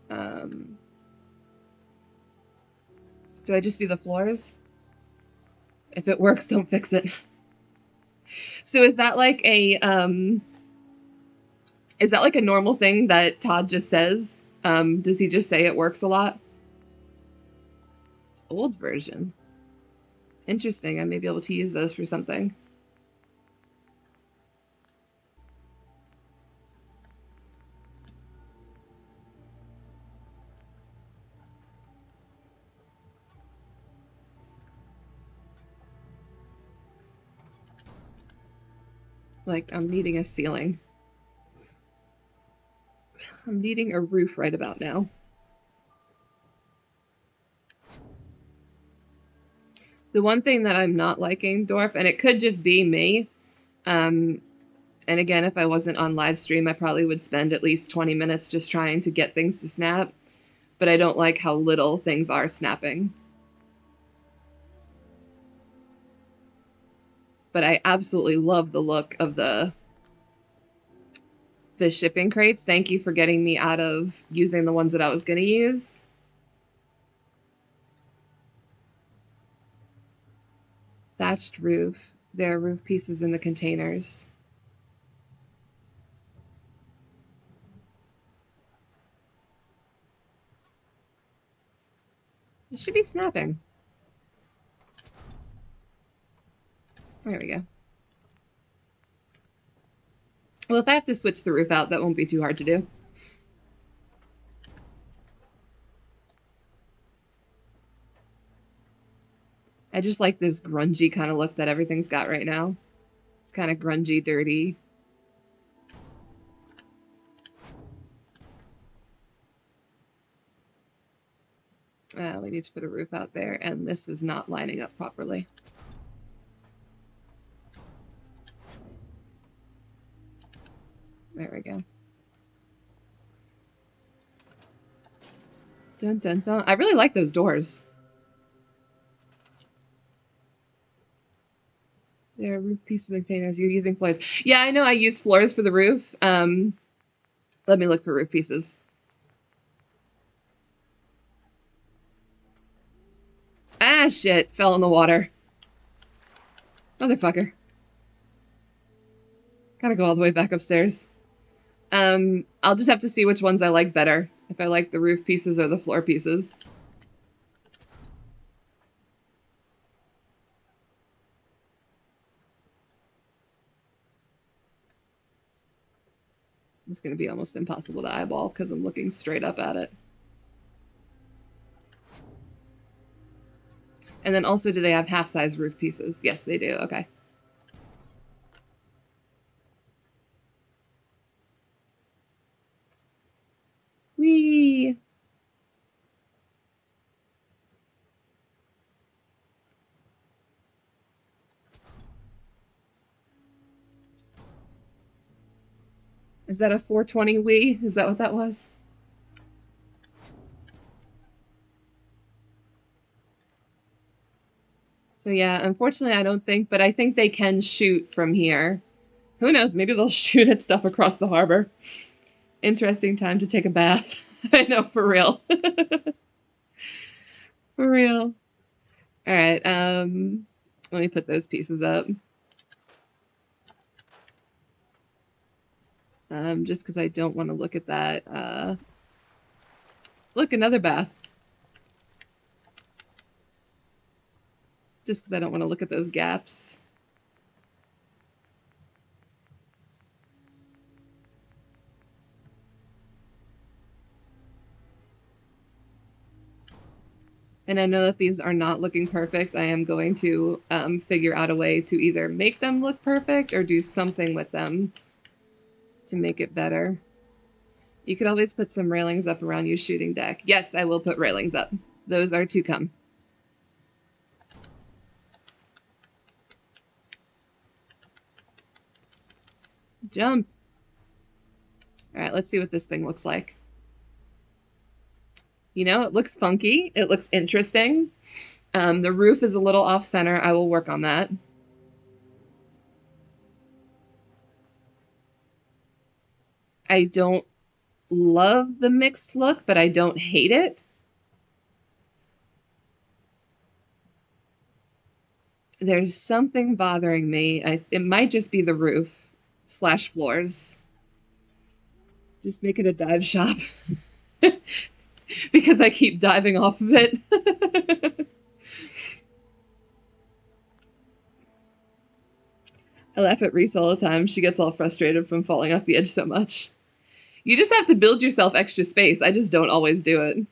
Do I just do the floors? If it works, don't fix it. So is that like a normal thing that Todd just says? Does he just say it works a lot? Old version. Interesting. I may be able to use those for something. Like, I'm needing a ceiling. I'm needing a roof right about now. The one thing that I'm not liking, Dorf, and it could just be me, and again, if I wasn't on live stream, I probably would spend at least 20 minutes just trying to get things to snap, but I don't like how little things are snapping. But I absolutely love the look of the shipping crates. Thank you for getting me out of using the ones that I was going to use. Thatched roof. There are roof pieces in the containers. It should be snapping. There we go. Well, if I have to switch the roof out, that won't be too hard to do. I just like this grungy kind of look that everything's got right now. It's kind of grungy, dirty. We need to put a roof out there, and this is not lining up properly. There we go. Dun dun dun. I really like those doors. They're roof pieces of containers. You're using floors. Yeah, I know I use floors for the roof. Let me look for roof pieces. Ah, shit. Fell in the water. Motherfucker. Gotta go all the way back upstairs. I'll just have to see which ones I like better. If I like the roof pieces or the floor pieces. It's going to be almost impossible to eyeball because I'm looking straight up at it. And then also, do they have half-size roof pieces? Yes, they do. Okay. Whee! Is that a 420 wee? Is that what that was? So yeah, unfortunately I don't think, but I think they can shoot from here. Who knows, maybe they'll shoot at stuff across the harbor. Interesting time to take a bath. I know, for real. For real. Alright, let me put those pieces up. Just because I don't want to look at that. Look, another bath. Just because I don't want to look at those gaps. And I know that these are not looking perfect. I am going to figure out a way to either make them look perfect or do something with them to make it better. You could always put some railings up around your shooting deck. Yes, I will put railings up. Those are to come. Jump. All right, let's see what this thing looks like. You know, it looks funky. It looks interesting. The roof is a little off-center. I will work on that. I don't love the mixed look, but I don't hate it. There's something bothering me. It might just be the roof / floors. Just make it a dive shop. Because I keep diving off of it. I laugh at Reese all the time. She gets all frustrated from falling off the edge so much. You just have to build yourself extra space. I just don't always do it.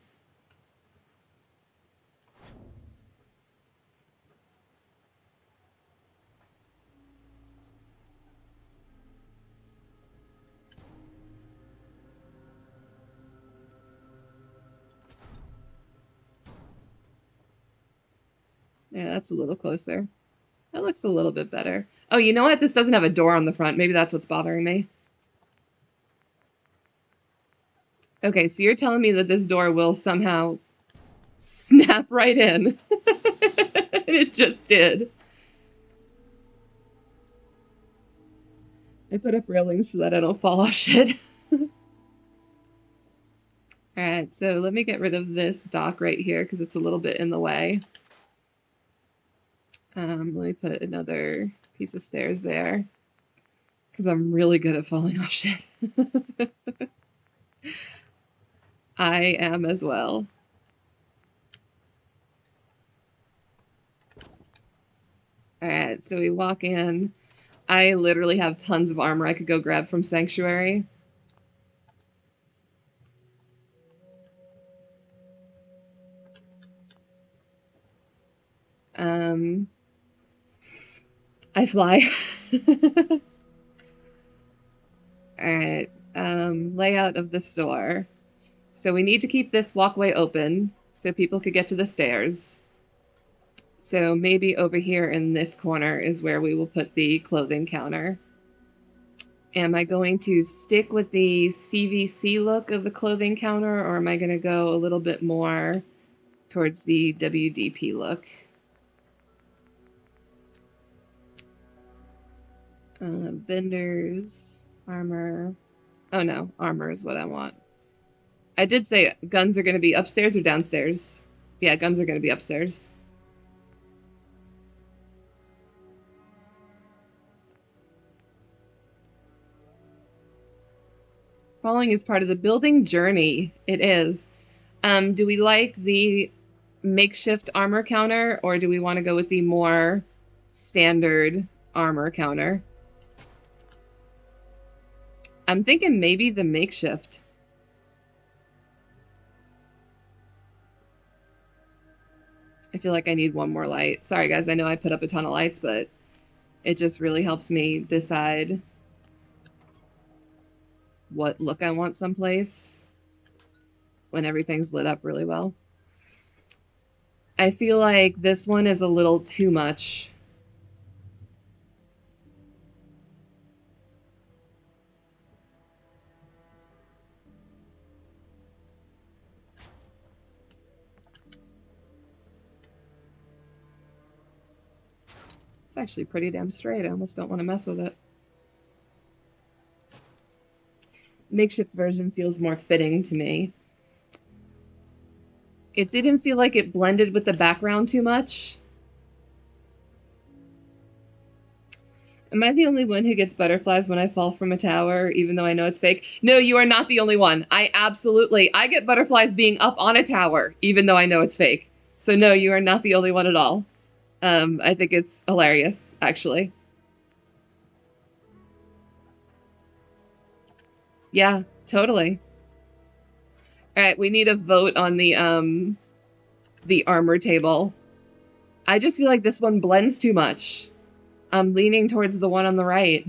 Yeah, that's a little closer. That looks a little bit better. Oh, you know what? This doesn't have a door on the front. Maybe that's what's bothering me. Okay, so you're telling me that this door will somehow snap right in. It just did. I put up railings so that I don't fall off shit. Alright, so let me get rid of this dock right here because it's a little bit in the way. Let me put another piece of stairs there because I'm really good at falling off shit. I am as well. Alright, so we walk in. I literally have tons of armor I could go grab from Sanctuary. I fly. Alright, layout of the store. So we need to keep this walkway open so people could get to the stairs. So maybe over here in this corner is where we will put the clothing counter. Am I going to stick with the CVC look of the clothing counter, or am I going to go a little bit more towards the WDP look? Vendors, armor. Oh no, armor is what I want. I did say guns are going to be upstairs or downstairs. Yeah, guns are going to be upstairs. Falling is part of the building journey. It is. Do we like the makeshift armor counter, or do we want to go with the more standard armor counter? I'm thinking maybe the makeshift. I feel like I need one more light. Sorry, guys. I know I put up a ton of lights, but it just really helps me decide what look I want someplace when everything's lit up really well. I feel like this one is a little too much. It's actually pretty damn straight. I almost don't want to mess with it. Makeshift version feels more fitting to me. It didn't feel like it blended with the background too much. Am I the only one who gets butterflies when I fall from a tower, even though I know it's fake? No, you are not the only one. I get butterflies being up on a tower, even though I know it's fake. So no, you are not the only one at all. I think it's hilarious, actually. Yeah, totally. All right, we need a vote on the armor table. I just feel like this one blends too much. I'm leaning towards the one on the right.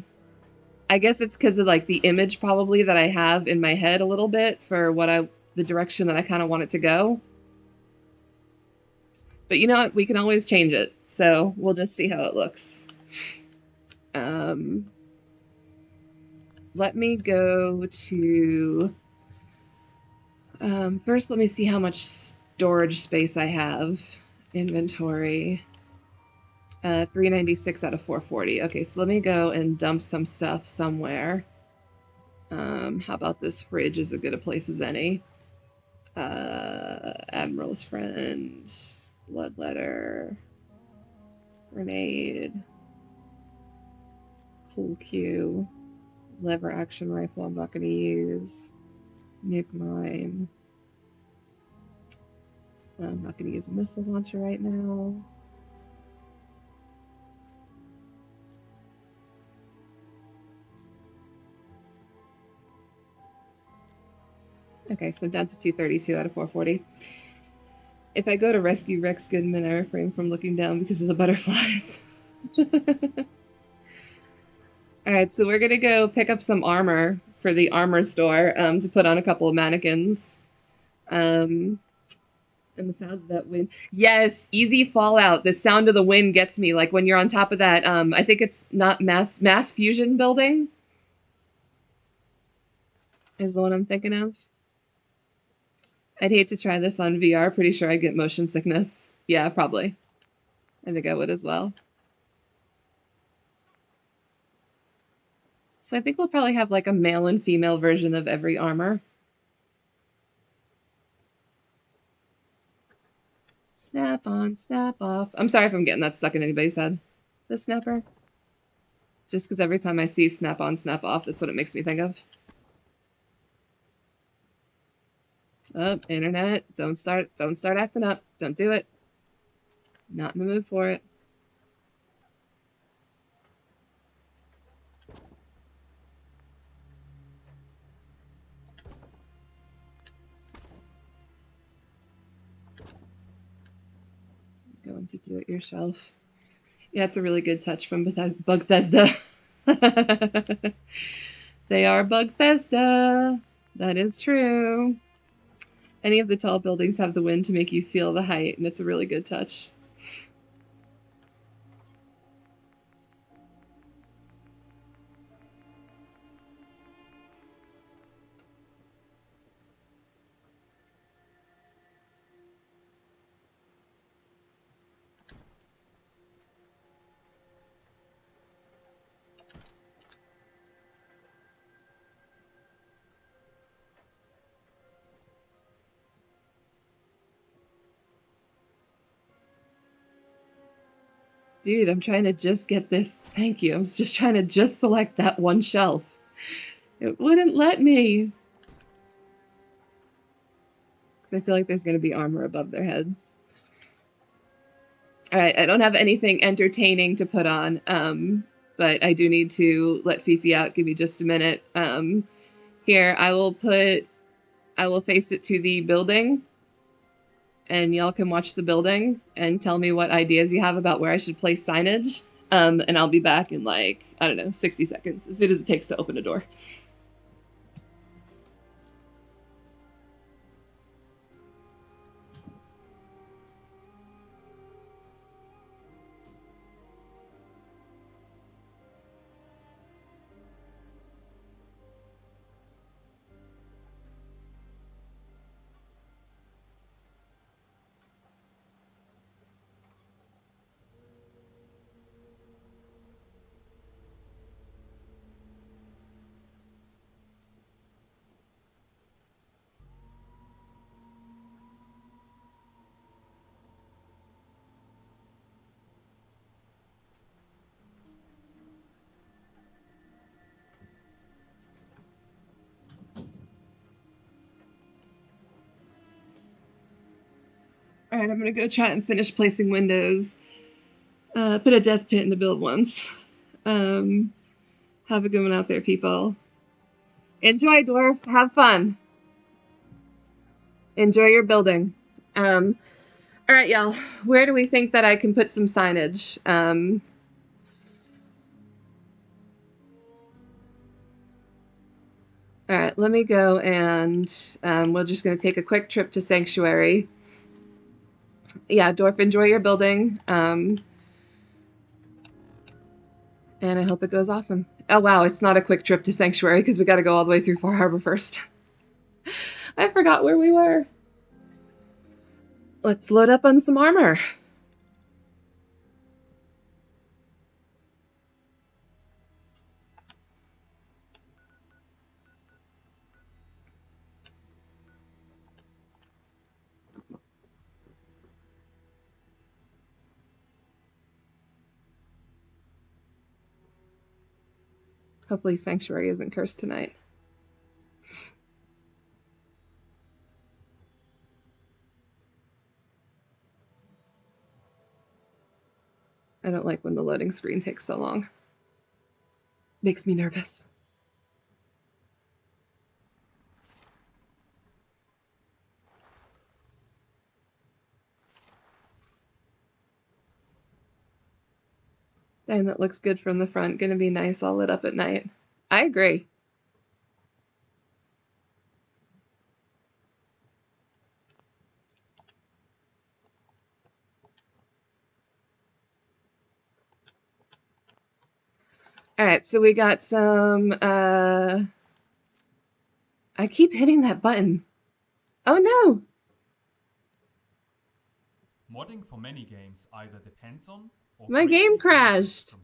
I guess it's because of like the image probably that I have in my head a little bit for the direction that I kind of want it to go. But you know what? We can always change it. So we'll just see how it looks. Let me go to... first, let me see how much storage space I have. Inventory. 396 out of 440. Okay, so let me go and dump some stuff somewhere. How about this fridge is as good a place as any? Admiral's Friend, Bloodletter, Grenade, Pool Cue, Lever Action Rifle I'm not going to use, Nuke Mine. I'm not going to use a missile launcher right now. Okay, so I'm down to 232 out of 440. If I go to rescue Rex Goodman, I refrain from looking down because of the butterflies. Alright, so we're gonna go pick up some armor for the armor store to put on a couple of mannequins. And the sounds of that wind. Yes, easy fallout. The sound of the wind gets me. Like when you're on top of that, I think it's not mass fusion building is the one I'm thinking of. I'd hate to try this on VR. Pretty sure I'd get motion sickness. Yeah, probably. I think I would as well. So I think we'll probably have like a male and female version of every armor. Snap on, snap off. I'm sorry if I'm getting that stuck in anybody's head. The snapper. Just because every time I see snap on, snap off, that's what it makes me think of. Oh, internet, don't start acting up. Don't do it. Not in the mood for it. Go into do-it-yourself. Yeah, it's a really good touch from Bugthesda. They are Bugthesda. That is true. Any of the tall buildings have the wind to make you feel the height, and it's a really good touch. Dude, I'm trying to just get this. Thank you. I was just trying to just select that one shelf. It wouldn't let me. Because I feel like there's going to be armor above their heads. All right, I don't have anything entertaining to put on. but I do need to let Fifi out. Give me just a minute. Here, I will face it to the building, and y'all can watch the building and tell me what ideas you have about where I should place signage. And I'll be back in like, I don't know, 60 seconds, as soon as it takes to open a door. All right, I'm gonna go try and finish placing windows. Put a death pit in the build once. Have a good one out there, people. Enjoy, Dwarf. Have fun. Enjoy your building. All right, y'all. Where do we think that I can put some signage? All right, let me go and we're just going to take a quick trip to Sanctuary. Yeah, Dwarf, enjoy your building. And I hope it goes awesome. Oh, wow, it's not a quick trip to Sanctuary because we got to go all the way through Far Harbor first. I forgot where we were. Let's load up on some armor. Hopefully Sanctuary isn't cursed tonight. I don't like when the loading screen takes so long. Makes me nervous. Dang, that looks good from the front. Gonna be nice all lit up at night. I agree. All right, so we got some, I keep hitting that button. Oh no! Modding for many games either depends on or My game crashed.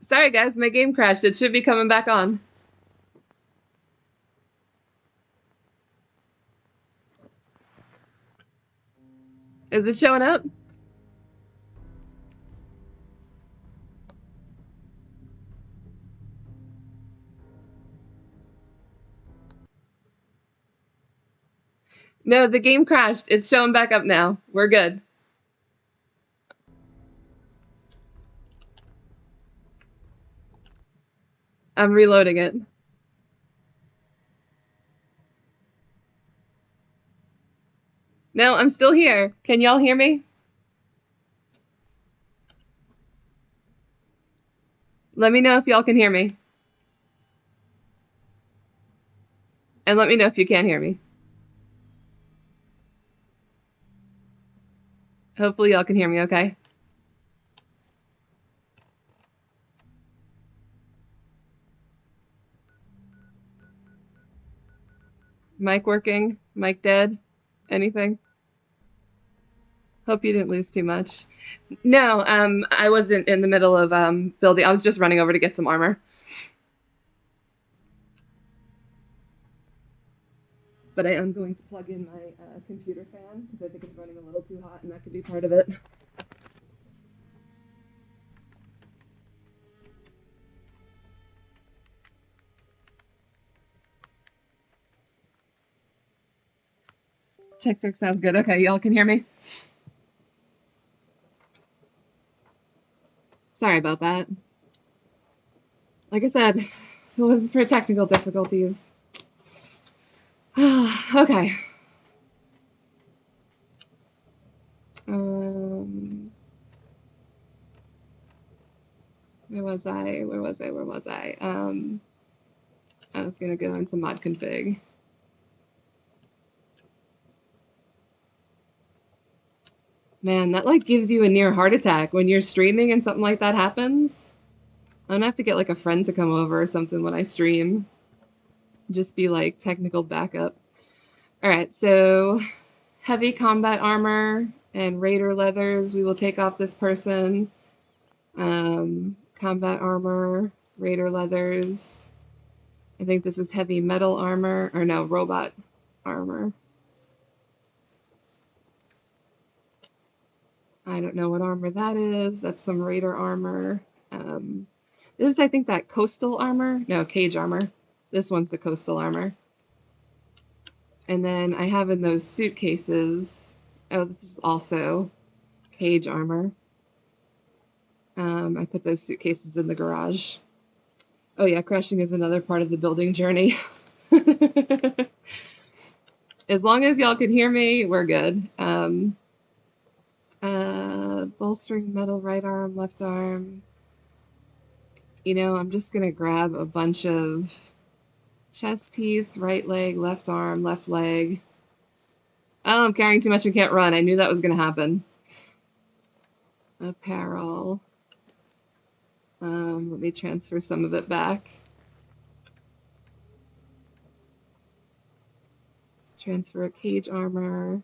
Sorry guys, my game crashed. It should be coming back on. Is it showing up? No, the game crashed. It's showing back up now. We're good. I'm reloading it. No, I'm still here. Can y'all hear me? Let me know if y'all can hear me. And let me know if you can't hear me. Hopefully y'all can hear me okay. Mic working? Mic dead? Anything? Hope you didn't lose too much. No, I wasn't in the middle of building. I was just running over to get some armor. But I am going to plug in my computer fan because I think it's running a little too hot and that could be part of it. Check sounds good. Okay, y'all can hear me? Sorry about that. Like I said, if it wasn't for technical difficulties. Okay. Where was I? I was gonna go into mod config. Man, that like gives you a near heart attack when you're streaming and something like that happens. I'm gonna have to get like a friend to come over or something when I stream. Just be like technical backup. Alright, so heavy combat armor and raider leathers. We will take off this person. Combat armor, raider leathers. I think this is heavy metal armor, or no, robot armor. I don't know what armor that is. That's some raider armor. This is, I think, that coastal armor. No, cage armor. This one's the coastal armor. And then I have in those suitcases. Oh, this is also cage armor. I put those suitcases in the garage. Oh yeah, crashing is another part of the building journey. As long as y'all can hear me, we're good. Bolstering metal right arm, left arm. You know, I'm just gonna grab a bunch of chest piece, right leg, left arm, left leg. Oh, I'm carrying too much and can't run. I knew that was gonna happen. Apparel. Let me transfer some of it back. Transfer cage armor.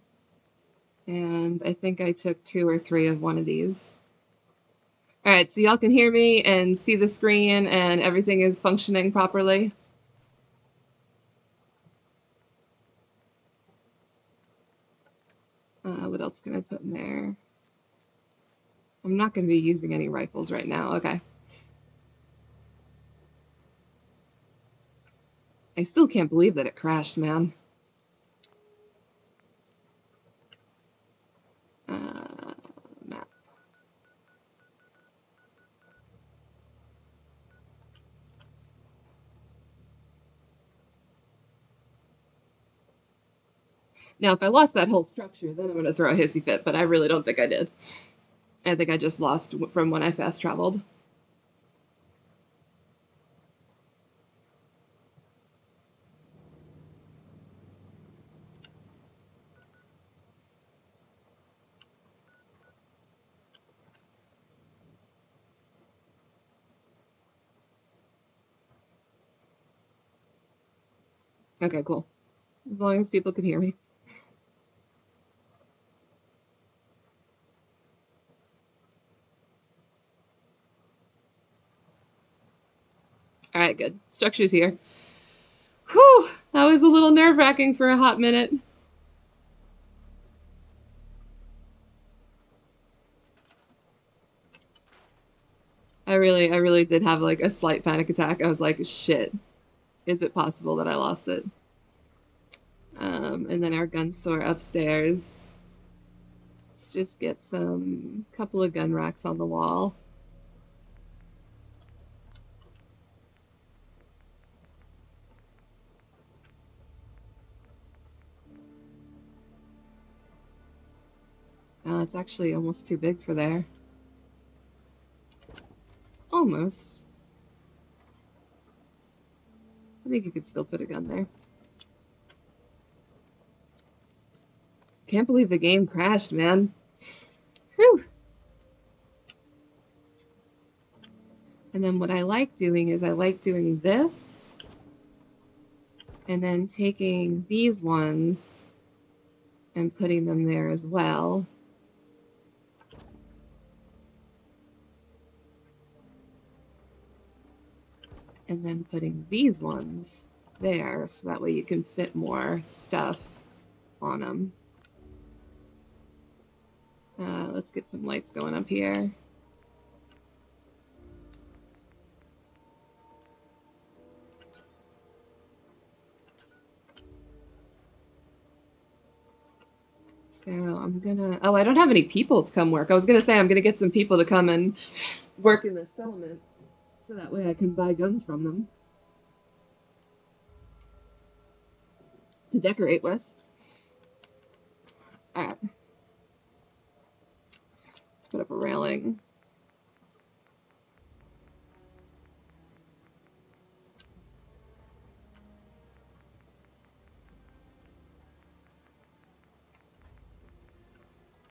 And I think I took 2 or 3 of one of these. Alright, so y'all can hear me and see the screen and everything is functioning properly. What else can I put in there? I'm not going to be using any rifles right now. Okay. I still can't believe that it crashed, man. Map. Now, if I lost that whole structure, then I'm going to throw a hissy fit, but I really don't think I did. I think I just lost from when I fast traveled. Okay, cool. As long as people can hear me. Alright, good. Structure's here. Whew! That was a little nerve-wracking for a hot minute. I really did have like a slight panic attack. I was like, shit. Is it possible that I lost it? And then our gun store upstairs. Let's just get some couple of gun racks on the wall. It's actually almost too big for there. Almost. I think you could still put a gun there. Can't believe the game crashed, man. Whew. And then what I like doing is I like doing this. And then taking these ones and putting them there as well. And then putting these ones there, so that way you can fit more stuff on them. Let's get some lights going up here. I'm gonna. Oh, I don't have any people to come work. I was gonna say I'm gonna get some people to come and work in this settlement, so that way I can buy guns from them to decorate with. All right, let's put up a railing.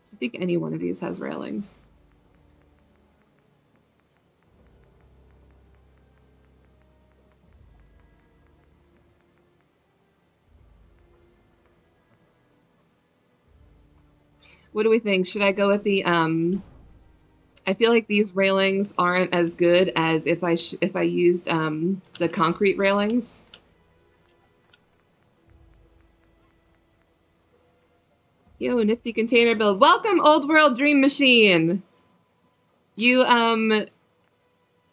I think any one of these has railings. What do we think? Should I go with the I feel like these railings aren't as good as if I used the concrete railings. Yo, nifty container build. Welcome, Old World Dream Machine. You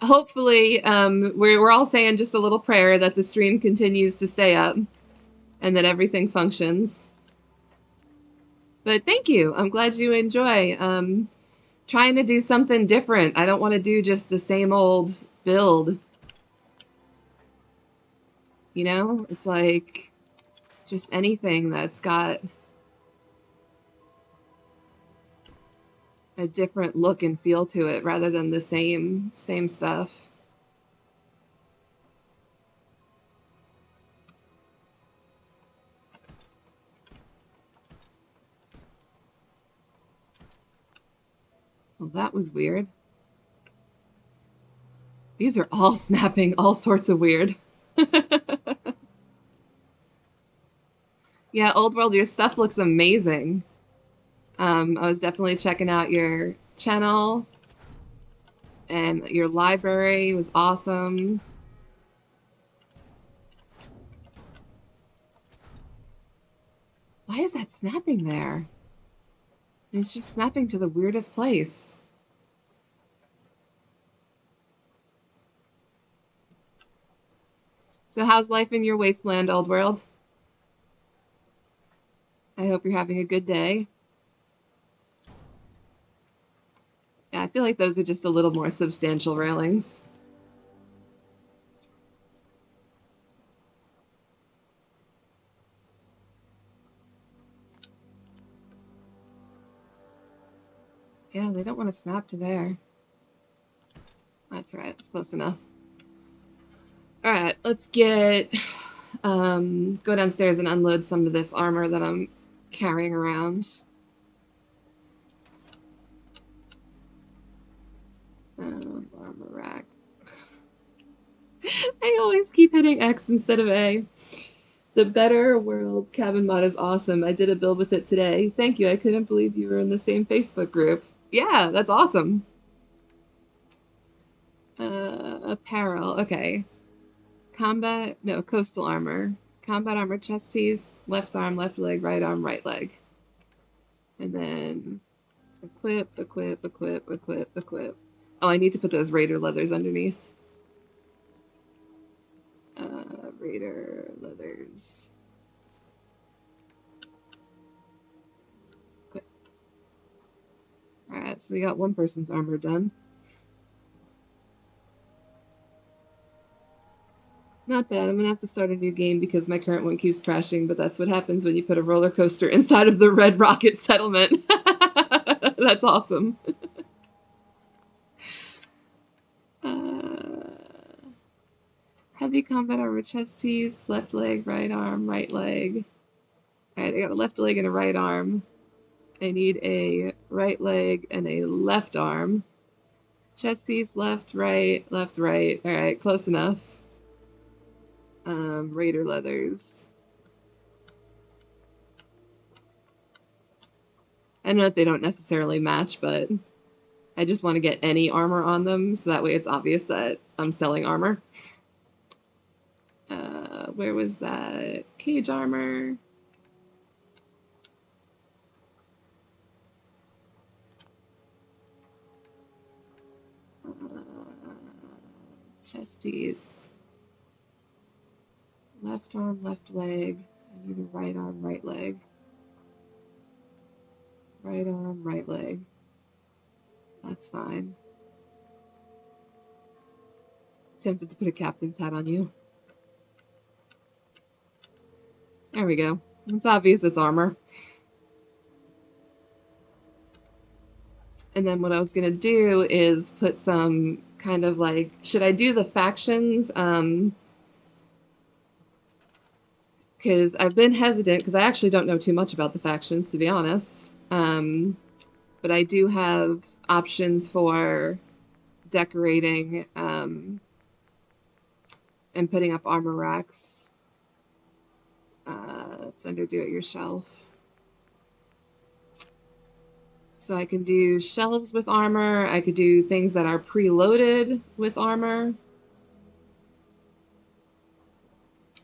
hopefully we're all saying just a little prayer that the stream continues to stay up and that everything functions. But thank you. I'm glad you enjoy. Trying to do something different. I don't want to do just the same old build. You know, it's like just anything that's got a different look and feel to it rather than the same stuff. Well, that was weird. These are all snapping all sorts of weird. Yeah, Old World, your stuff looks amazing. I was definitely checking out your channel, and your library was awesome. Why is that snapping there? It's just snapping to the weirdest place. So how's life in your wasteland, Old World? I hope you're having a good day. Yeah, I feel like those are just a little more substantial railings. Yeah, they don't want to snap to there. That's right, it's close enough. Alright, let's get go downstairs and unload some of this armor that I'm carrying around. Armor rack. I always keep hitting X instead of A. The Better World cabin mod is awesome. I did a build with it today. Thank you. I couldn't believe you were in the same Facebook group. Yeah, that's awesome. Apparel. Okay. Combat. No, coastal armor. Combat armor chest piece. Left arm, left leg, right arm, right leg. And then equip, equip, equip, equip, equip. Oh, I need to put those Raider leathers underneath. Raider leathers. Equip. Alright, so we got one person's armor done. Not bad. I'm gonna have to start a new game because my current one keeps crashing, but that's what happens when you put a roller coaster inside of the Red Rocket settlement. That's awesome. Heavy combat armor chest piece, left leg, right arm, right leg. Alright, I got a left leg and a right arm. I need a right leg and a left arm. Chest piece, left, right, left, right. Alright, close enough. Raider leathers. I know that they don't necessarily match, but I just want to get any armor on them, so that way it's obvious that I'm selling armor. Where was that? Cage armor. Chest piece. Left arm, left leg. I need a right arm, right leg. Right arm, right leg. That's fine. Tempted to put a captain's hat on you. There we go. It's obvious it's armor. And then what I was going to do is put some kind of like, should I do the factions? Because I've been hesitant because I actually don't know too much about the factions, to be honest. But I do have options for decorating and putting up armor racks. It's under do-it-yourself. So I can do shelves with armor. I could do things that are preloaded with armor.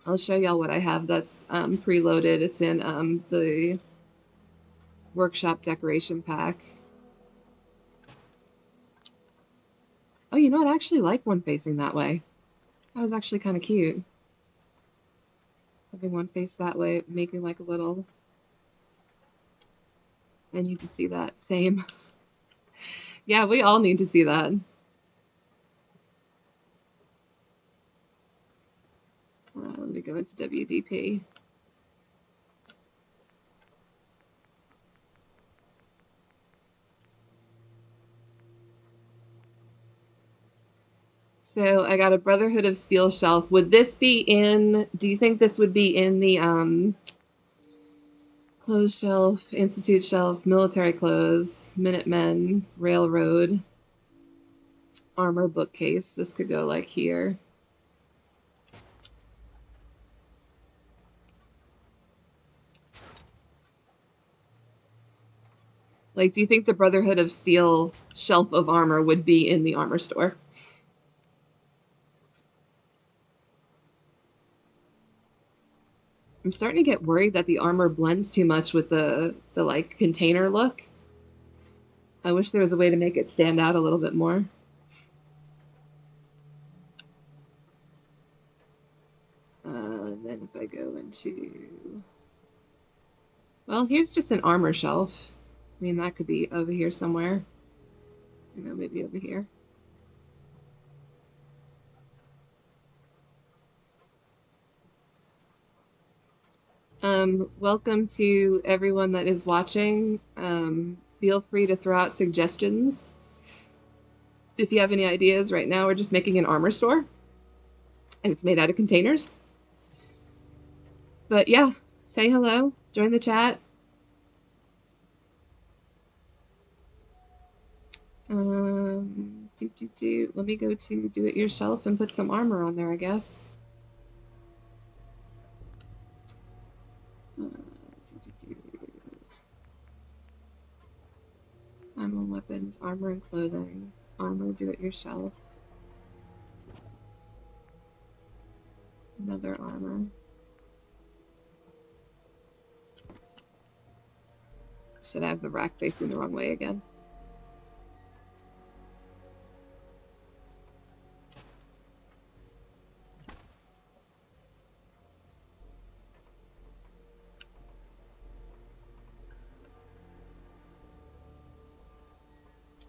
I'll show y'all what I have that's preloaded. It's in the workshop decoration pack. Oh, you know what? I actually like one facing that way. That was actually kind of cute. Having one face that way, making like a little... And you can see that. Same. Yeah, we all need to see that. Let me go into WDP. So I got a Brotherhood of Steel shelf. Would this be in... Do you think this would be in the clothes shelf, Institute shelf, military clothes, Minutemen, Railroad, armor bookcase? This could go like here. Like, do you think the Brotherhood of Steel shelf of armor would be in the armor store? I'm starting to get worried that the armor blends too much with the like container look. I wish there was a way to make it stand out a little bit more. And then if I go into... Well, here's just an armor shelf. I mean, that could be over here somewhere. You know, maybe over here. Welcome to everyone that is watching. Feel free to throw out suggestions. If you have any ideas, right now we're just making an armor store. And it's made out of containers. But yeah, say hello, join the chat. Let me go to do it yourself and put some armor on there, I guess. Ammo, weapons, armor and clothing, armor, do it yourself. Another armor. Should I have the rack facing the wrong way again?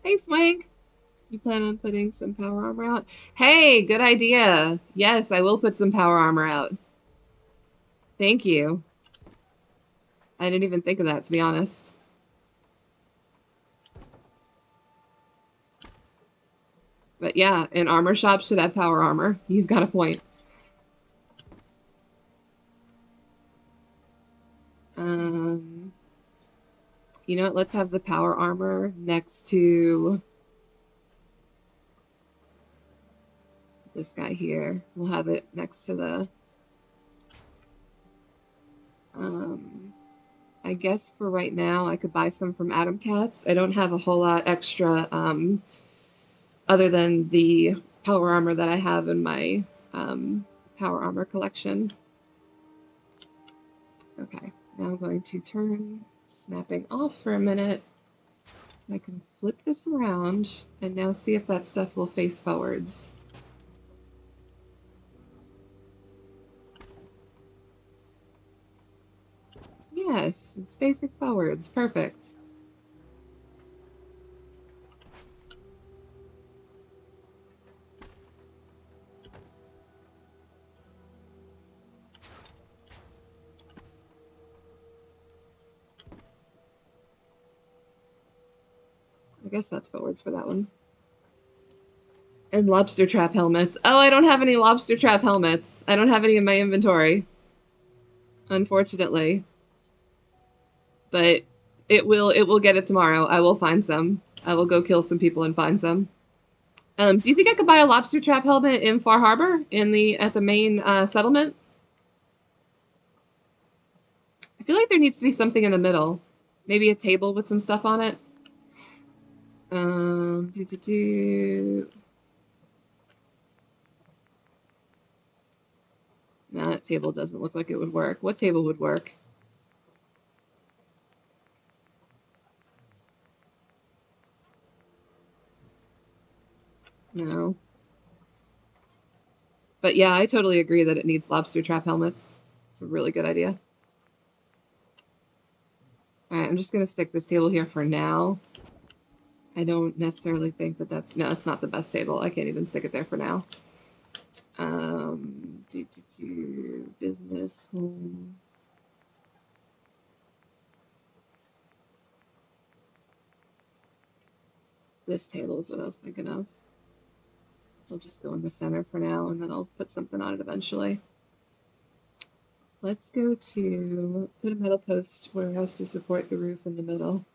Hey, Swing! You plan on putting some power armor out? Hey, good idea! Yes, I will put some power armor out. Thank you. I didn't even think of that, to be honest. But yeah, an armor shop should have power armor. You've got a point. You know what? Let's have the power armor next to this guy here. We'll have it next to the... I guess for right now, I could buy some from Atom Cats. I don't have a whole lot extra other than the power armor that I have in my power armor collection. Okay, now I'm going to turn snapping off for a minute so I can flip this around and now see if that stuff will face forwards. Yes, it's facing forwards. Perfect. guess that's forwards for that one. And lobster trap helmets. Oh, I don't have any lobster trap helmets. I don't have any in my inventory. Unfortunately. But it will get it tomorrow. I will find some. I will go kill some people and find some. Do you think I could buy a lobster trap helmet in Far Harbor at the main settlement? I feel like there needs to be something in the middle. Maybe a table with some stuff on it. No, that table doesn't look like it would work. What table would work? No. But yeah, I totally agree that it needs lobster trap helmets. It's a really good idea. Alright, I'm just going to stick this table here for now. I don't necessarily think that that's... No, it's not the best table. I can't even stick it there for now. Business, home... This table is what I was thinking of. I'll just go in the center for now, and then I'll put something on it eventually. Let's go to put a metal post where it has to support the roof in the middle.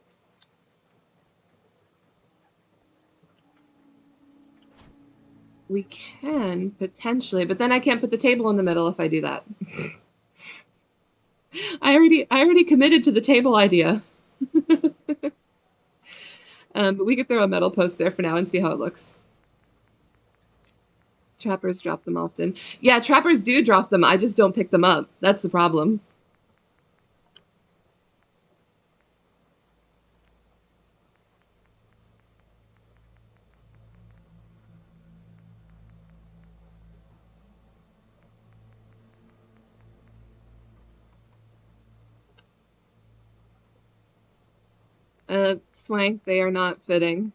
We can potentially, but then I can't put the table in the middle if I do that. I already committed to the table idea. But we could throw a metal post there for now and see how it looks. Trappers drop them often. Yeah, trappers do drop them. I just don't pick them up. That's the problem. Swank, they are not fitting.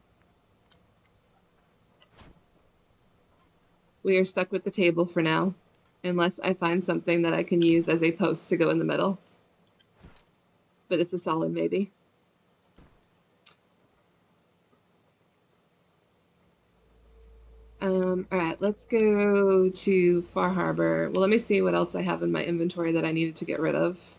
We are stuck with the table for now, unless I find something that I can use as a post to go in the middle. But it's a solid maybe. Alright, let's go to Far Harbor. Well, let me see what else I have in my inventory that I needed to get rid of.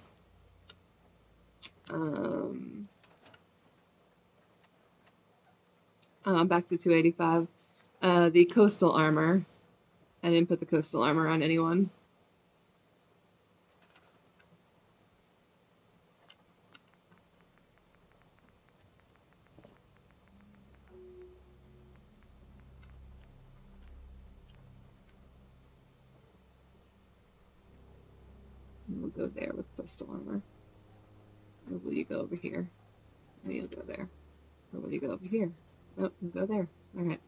I'm back to 285. The coastal armor. I didn't put the coastal armor on anyone. We'll go there with coastal armor. Or will you go over here? No, you'll go there. Or will you go over here? Nope, you'll go there. Alright.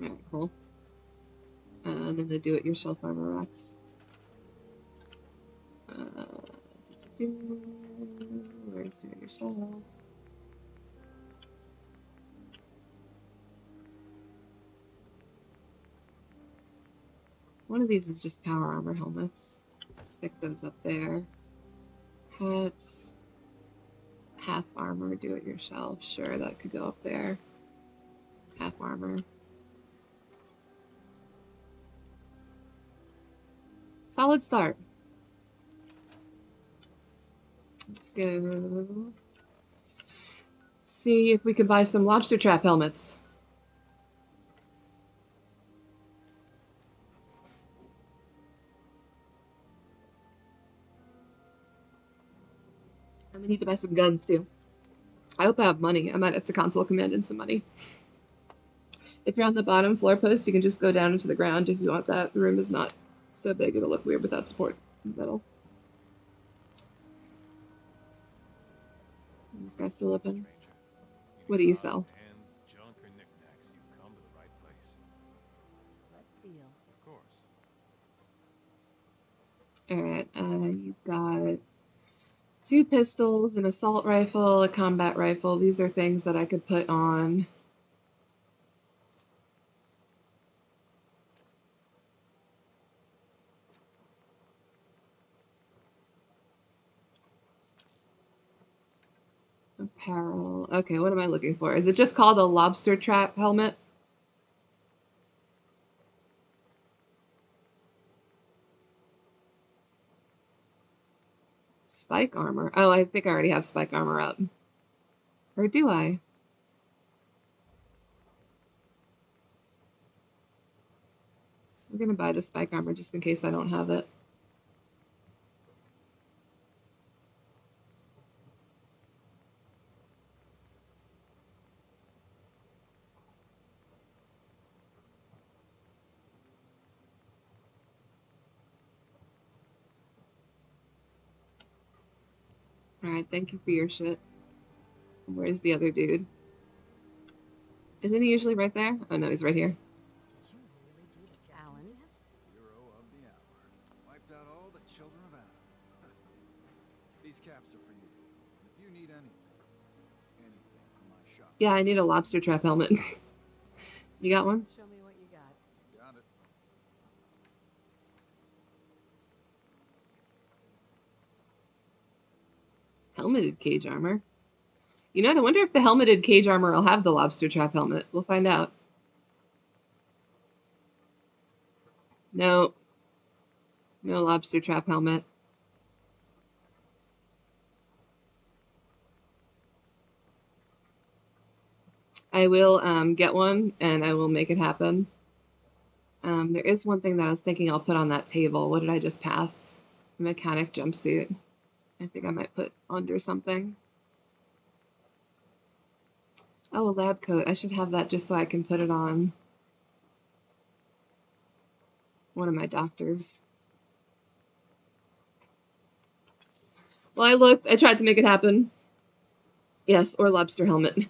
Alright, cool. And then the do-it-yourself armor racks. Where's do-it-yourself? One of these is just power armor helmets. Stick those up there. Hats. Half armor, do-it-yourself. Sure, that could go up there. Half armor. Solid start. Let's go see if we can buy some lobster trap helmets. I'm gonna need to buy some guns too. I hope I have money. I might have to console command in some money. If you're on the bottom floor post, you can just go down into the ground if you want that. The room is not so big, it'll look weird without support in the middle. Is this guy still open? What do you sell? Junk or knickknacks, you've come to the right place. Let's deal. Of course. Alright, you've got 2 pistols, an assault rifle, a combat rifle. These are things that I could put on Apparel. Okay, what am I looking for? Is it just called a lobster trap helmet? Spike armor. Oh, I think I already have spike armor up. Or do I? I'm gonna buy the spike armor just in case I don't have it. Alright, thank you for your shit. Where's the other dude? Isn't he usually right there? Oh no, he's right here. Did you really do the Alan? Hero of the hour. Wiped out all the children of Adam. These caps are for you. If you need anything from my shop. Yeah, I need a lobster trap helmet. You got one? Show me what you got. Got it. Helmeted cage armor. You know, I wonder if the helmeted cage armor will have the lobster trap helmet. We'll find out. No. No lobster trap helmet. I will get one, and I will make it happen. There is one thing that I was thinking I'll put on that table. What did I just pass? A mechanic jumpsuit. I think I might put under something. Oh, a lab coat. I should have that just so I can put it on one of my doctors. Well, I looked. I tried to make it happen. Yes, or lobster helmet.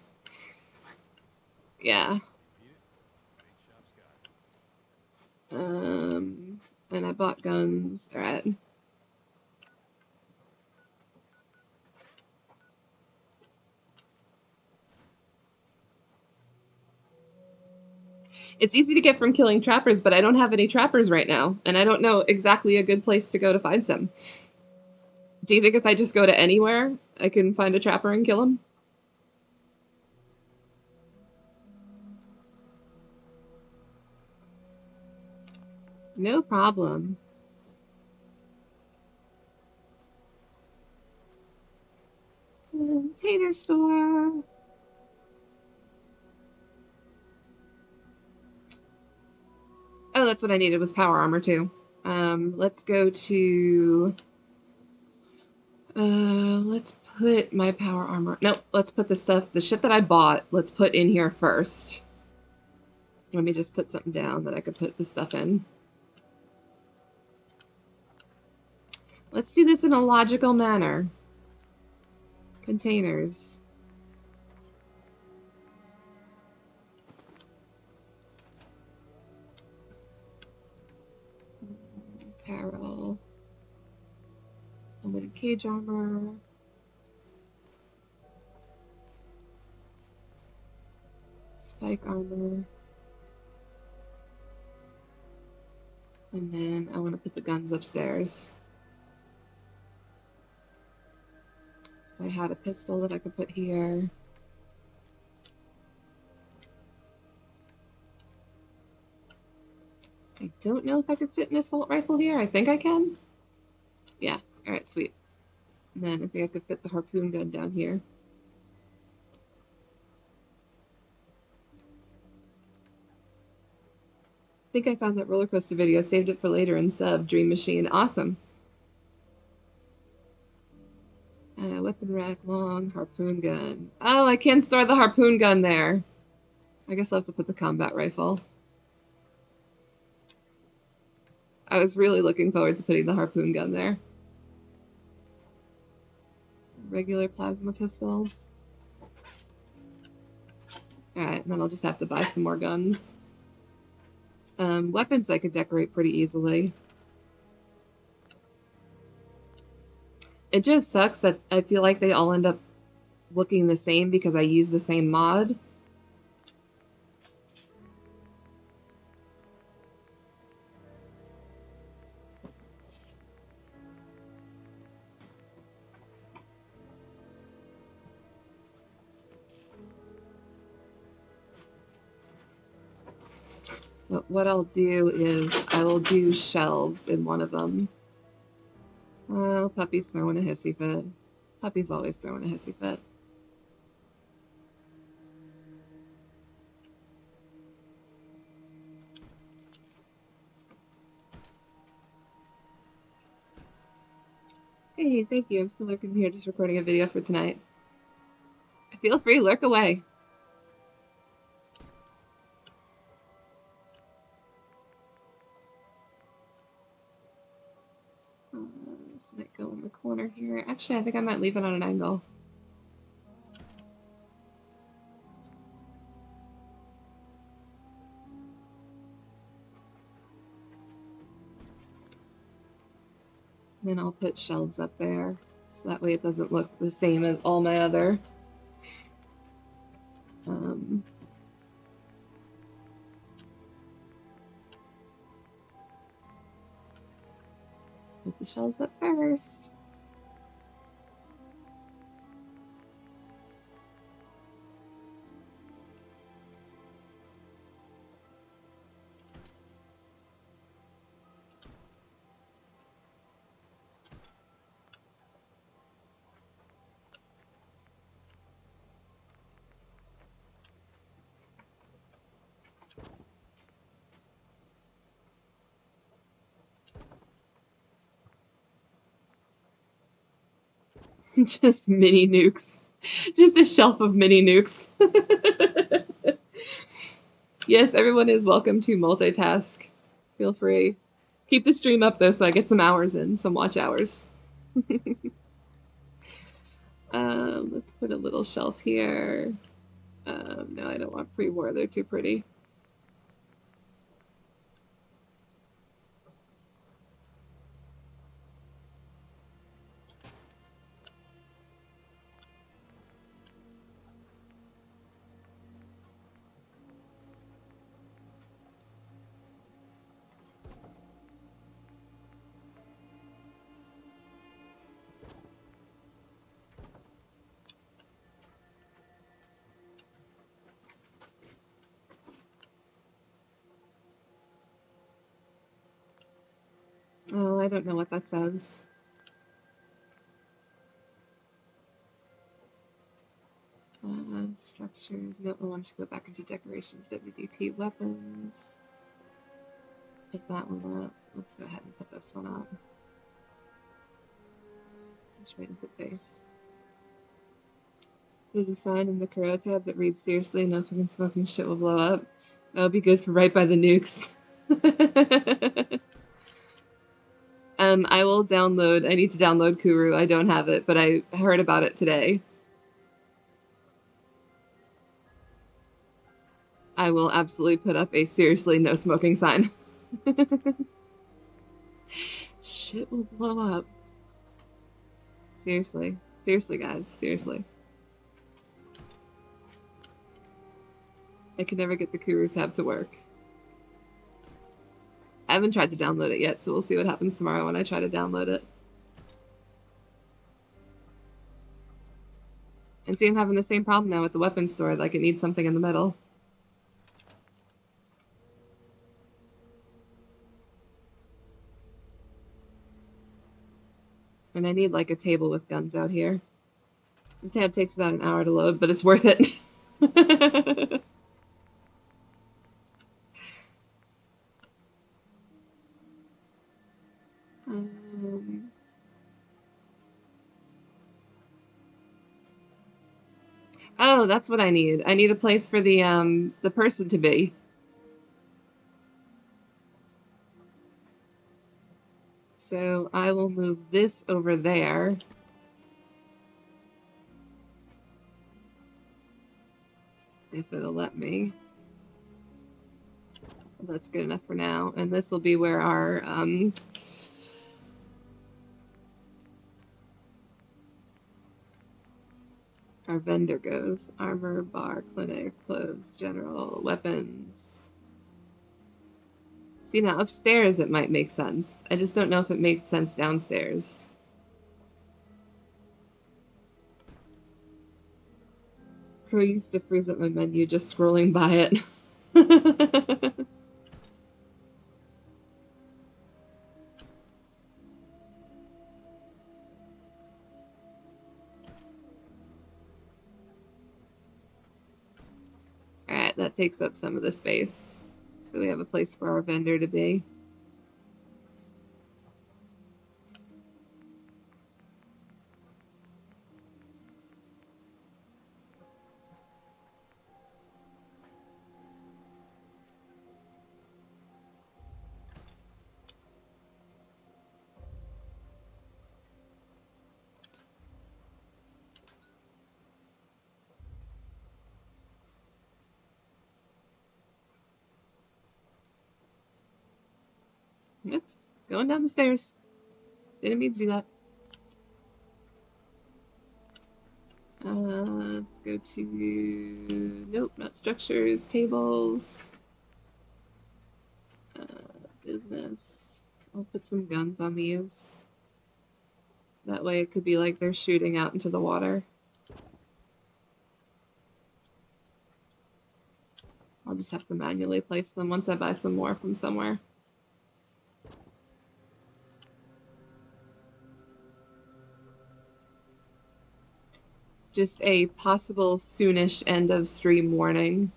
Yeah. And I bought guns. All right. It's easy to get from killing trappers, but I don't have any trappers right now, and I don't know exactly a good place to go to find some. Do you think if I just go to anywhere, I can find a trapper and kill him? No problem. Tater store. Oh, that's what I needed was power armor too. Let's go to... let's put my power armor... No, let's put the shit that I bought, let's put in here first. Let me just put something down that I could put the stuff in. Let's do this in a logical manner. Containers. Apparel. Unlimited cage armor. Spike armor. And then I want to put the guns upstairs. So I had a pistol that I could put here. I don't know if I could fit an assault rifle here. I think I can. Yeah, alright, sweet. And then I think I could fit the harpoon gun down here. I think I found that roller coaster video, saved it for later in sub. Dream Machine, awesome. Weapon rack, long, harpoon gun. Oh, I can store the harpoon gun there. I guess I'll have to put the combat rifle. I was really looking forward to putting the harpoon gun there. Regular plasma pistol. Alright, and then I'll just have to buy some more guns. Weapons I could decorate pretty easily. It just sucks that I feel like they all end up looking the same because I use the same mod. But what I'll do is I will do shelves in one of them. Oh, Puppy's throwing a hissy fit. Puppy's always throwing a hissy fit. Hey, thank you. I'm still lurking here, just recording a video for tonight. Feel free, lurk away. This might go in the corner here. Actually, I think I might leave it on an angle. Then I'll put shelves up there, so that way it doesn't look the same as all my other put the shelves up first. Just mini nukes. Just a shelf of mini nukes. Yes, everyone is welcome to multitask. Feel free. Keep the stream up though, so I get some hours in, some watch hours. Let's put a little shelf here. No, I don't want pre-war. They're too pretty. Oh, I don't know what that says. Structures. No, I want to go back into decorations. WDP weapons. Put that one up. Let's go ahead and put this one up. Which way does it face? There's a sign in the Kuro tab that reads, "Seriously, no fucking smoking shit will blow up." That would be good for right by the nukes. I will download. I need to download Kuru. I don't have it, but I heard about it today. I will absolutely put up a seriously no smoking sign. Shit will blow up. Seriously. Seriously, guys. Seriously. I can never get the Kuru tab to work. I haven't tried to download it yet, so we'll see what happens tomorrow when I try to download it. And see, I'm having the same problem now with the weapons store, like it needs something in the middle. And I need like a table with guns out here. The tab takes about an hour to load, but it's worth it. Oh, that's what I need. I need a place for the person to be. So I will move this over there. If it'll let me. That's good enough for now. And this will be where our vendor goes. Armor, bar, clinic, clothes, general, weapons. See, now upstairs it might make sense. I just don't know if it makes sense downstairs. Pro used to freeze up my menu just scrolling by it. that takes up some of the space. So we have a place for our vendor to be. Oops, going down the stairs. Didn't mean to do that. Let's go to, nope, not structures, tables, business. I'll put some guns on these. That way it could be like they're shooting out into the water. I'll just have to manually place them once I buy some more from somewhere. Just a possible soonish end of stream warning.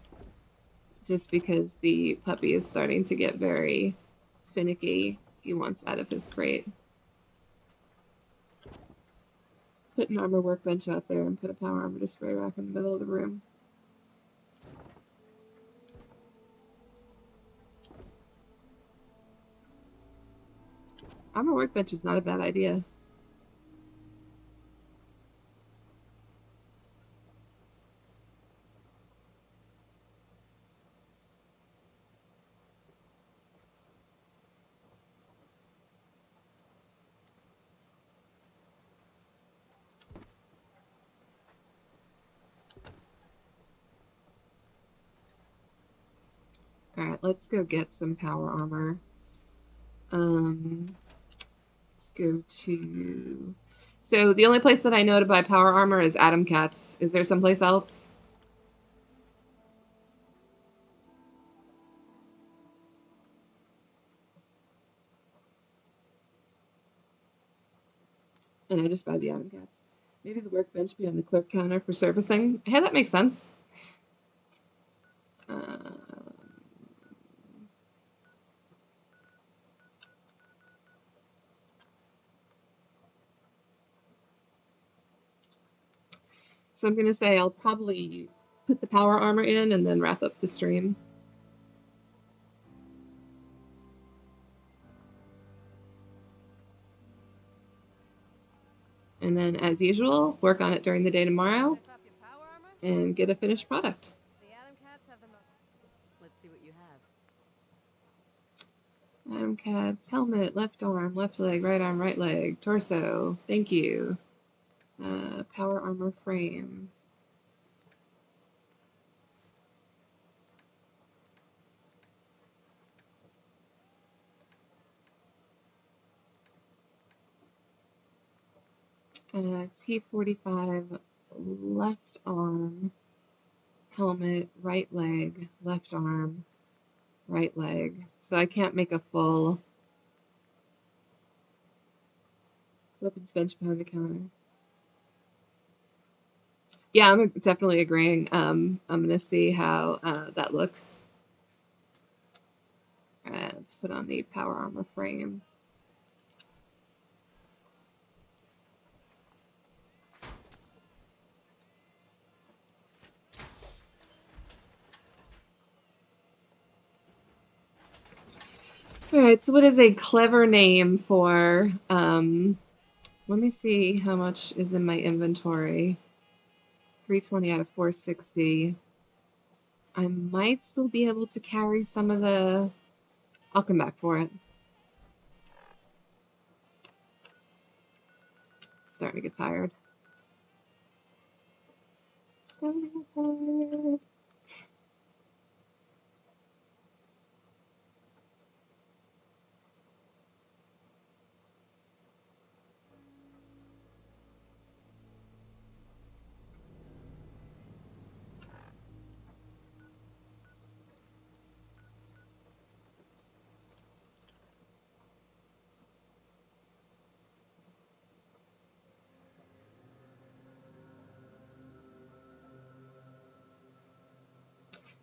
Just because the puppy is starting to get very finicky. He wants out of his crate. Put an armor workbench out there and put a power armor display rack in the middle of the room. Armor workbench is not a bad idea. Alright, let's go get some power armor. Let's go to... So the only place that I know to buy power armor is Adam Cat's. Is there someplace else? And I just buy the Adam Cat's. Maybe the workbench be on the clerk counter for servicing. Hey, that makes sense. So I'm going to say I'll probably put the power armor in and then wrap up the stream. And then, as usual, work on it during the day tomorrow and get a finished product. The Adam Cats have the most. Let's see what you have. Adam Cat's helmet, left arm, left leg, right leg, torso. Thank you. Power armor frame. T45 left arm, helmet, right leg, left arm, right leg. So I can't make a full weapons bench behind the counter. Yeah, I'm definitely agreeing. I'm gonna see how that looks. Alright, let's put on the power armor frame. Alright, so what is a clever name for, let me see how much is in my inventory. 320 out of 460. I might still be able to carry some of the... I'll come back for it. Starting to get tired. Starting to get tired.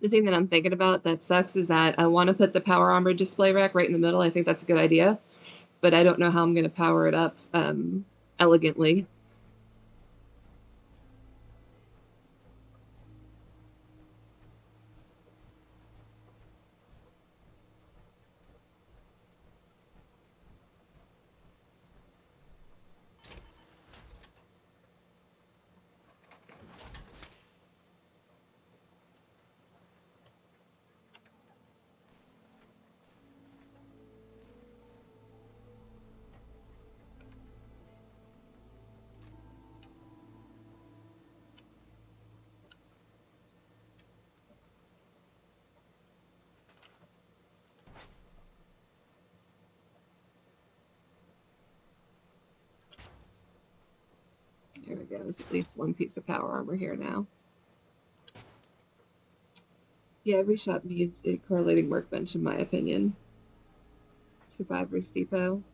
The thing that I'm thinking about that sucks is that I want to put the power armor display rack right in the middle. I think that's a good idea, but I don't know how I'm going to power it up elegantly. There we go. There's at least one piece of power armor here now. Yeah, every shop needs a correlating workbench, in my opinion. Survivor's Depot.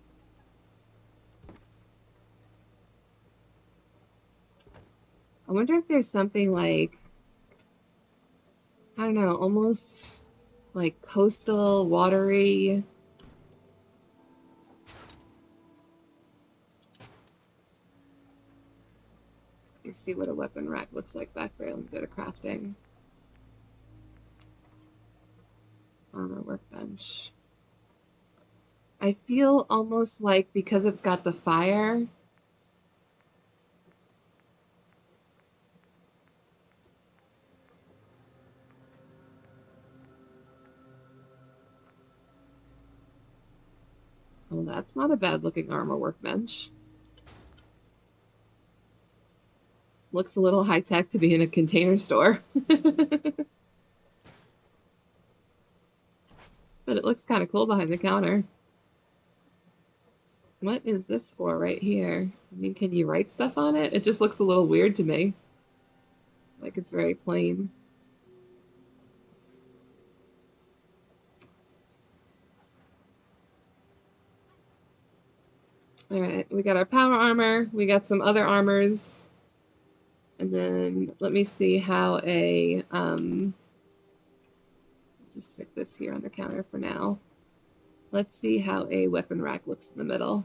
I wonder if there's something like, I don't know, almost like coastal, watery. Let's see what a weapon rack looks like back there. Let me go to crafting. Armor workbench. I feel almost like because it's got the fire. Oh, that's not a bad looking armor workbench. Looks a little high tech to be in a container store. But it looks kind of cool behind the counter. What is this for right here? I mean, can you write stuff on it? It just looks a little weird to me. Like it's very plain. Alright, we got our power armor. We got some other armors. And then let me see how a... just stick this here on the counter for now. Let's see how a weapon rack looks in the middle.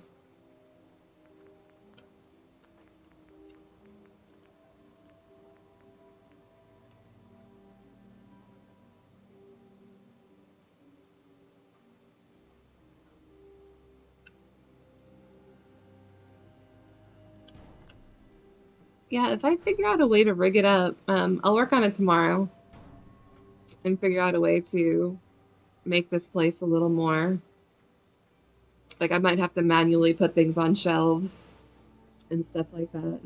Yeah, if I figure out a way to rig it up, I'll work on it tomorrow and figure out a way to make this place a little more... Like, I might have to manually put things on shelves and stuff like that.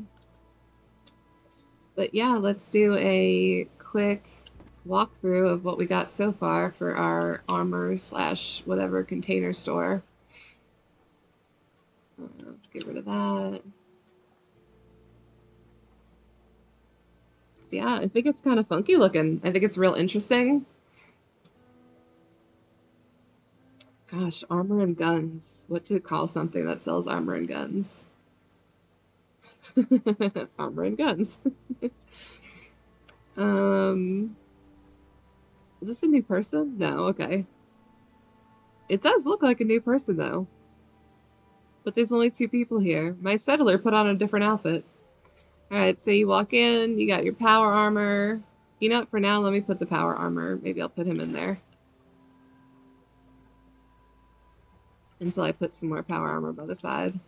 But yeah, let's do a quick walkthrough of what we got so far for our armor slash whatever container store. Let's get rid of that. So yeah, I think it's kind of funky looking. I think it's real interesting. Gosh, armor and guns. What to call something that sells armor and guns? Armor and guns. Is this a new person? No, okay. It does look like a new person though. But there's only 2 people here. My settler put on a different outfit. Alright, so you walk in, you got your power armor. You know what, for now, let me put the power armor. Maybe I'll put him in there. Until I put some more power armor by the side.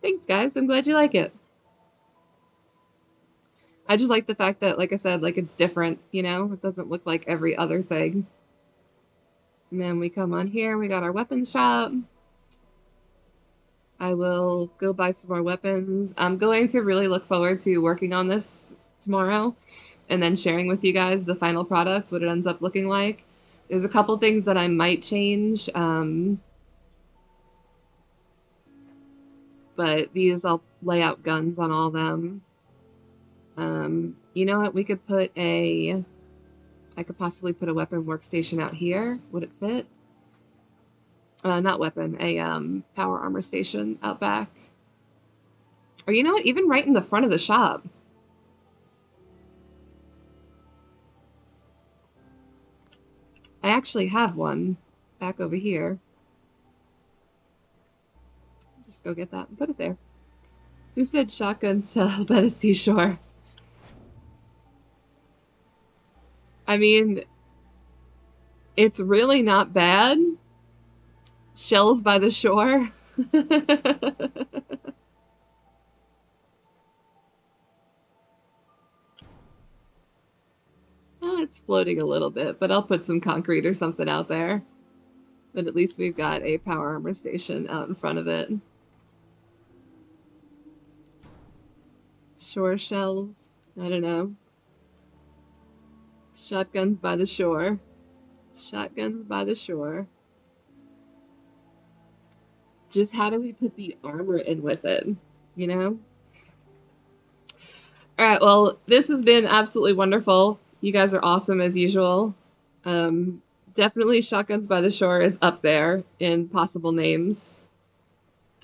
Thanks, guys. I'm glad you like it. I just like the fact that, like I said, like it's different, you know? It doesn't look like every other thing. And then we come on here, we got our weapon shop. I will go buy some more weapons. I'm going to really look forward to working on this tomorrow and then sharing with you guys the final product, what it ends up looking like. There's a couple things that I might change, but these I'll lay out guns on all of them. You know what? We could put a... I could possibly put a weapon workstation out here. Would it fit? Not weapon, a power armor station out back. Or you know what? Even right in the front of the shop. I actually have one back over here. Just go get that and put it there. Who said shotguns sell by the seashore? I mean, it's really not bad. Shells by the shore. It's floating a little bit, but I'll put some concrete or something out there. But at least we've got a power armor station out in front of it. Shore shells. I don't know. Shotguns by the shore. Shotguns by the shore. Just how do we put the armor in with it? You know? Alright, well, this has been absolutely wonderful. You guys are awesome as usual. Definitely Shotguns by the Shore is up there in possible names.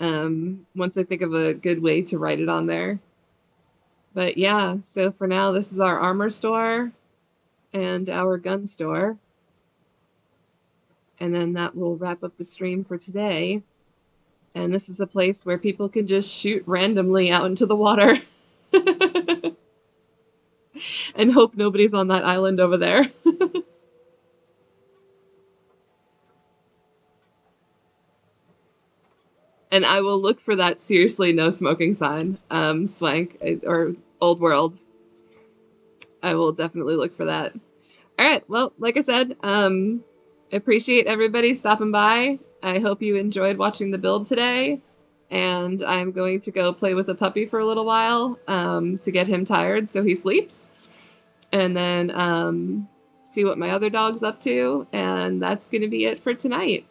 Once I think of a good way to write it on there. But yeah, so for now, this is our armor store and our gun store. And then that will wrap up the stream for today. And this is a place where people can just shoot randomly out into the water. And hope nobody's on that island over there. And I will look for that seriously no smoking sign, Swank, or Old World. I will definitely look for that. Alright, well, like I said, appreciate everybody stopping by. I hope you enjoyed watching the build today. And I'm going to go play with the puppy for a little while to get him tired so he sleeps. And then see what my other dog's up to. And that's going to be it for tonight.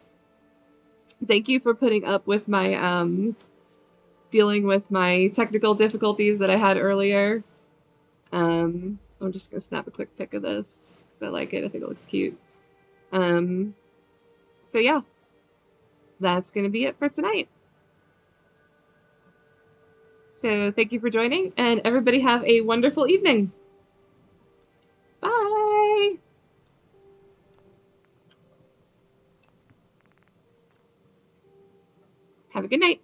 Thank you for putting up with my dealing with my technical difficulties that I had earlier. I'm just going to snap a quick pic of this because I like it. I think it looks cute. So yeah, that's going to be it for tonight. So thank you for joining, and everybody have a wonderful evening. Bye! Have a good night.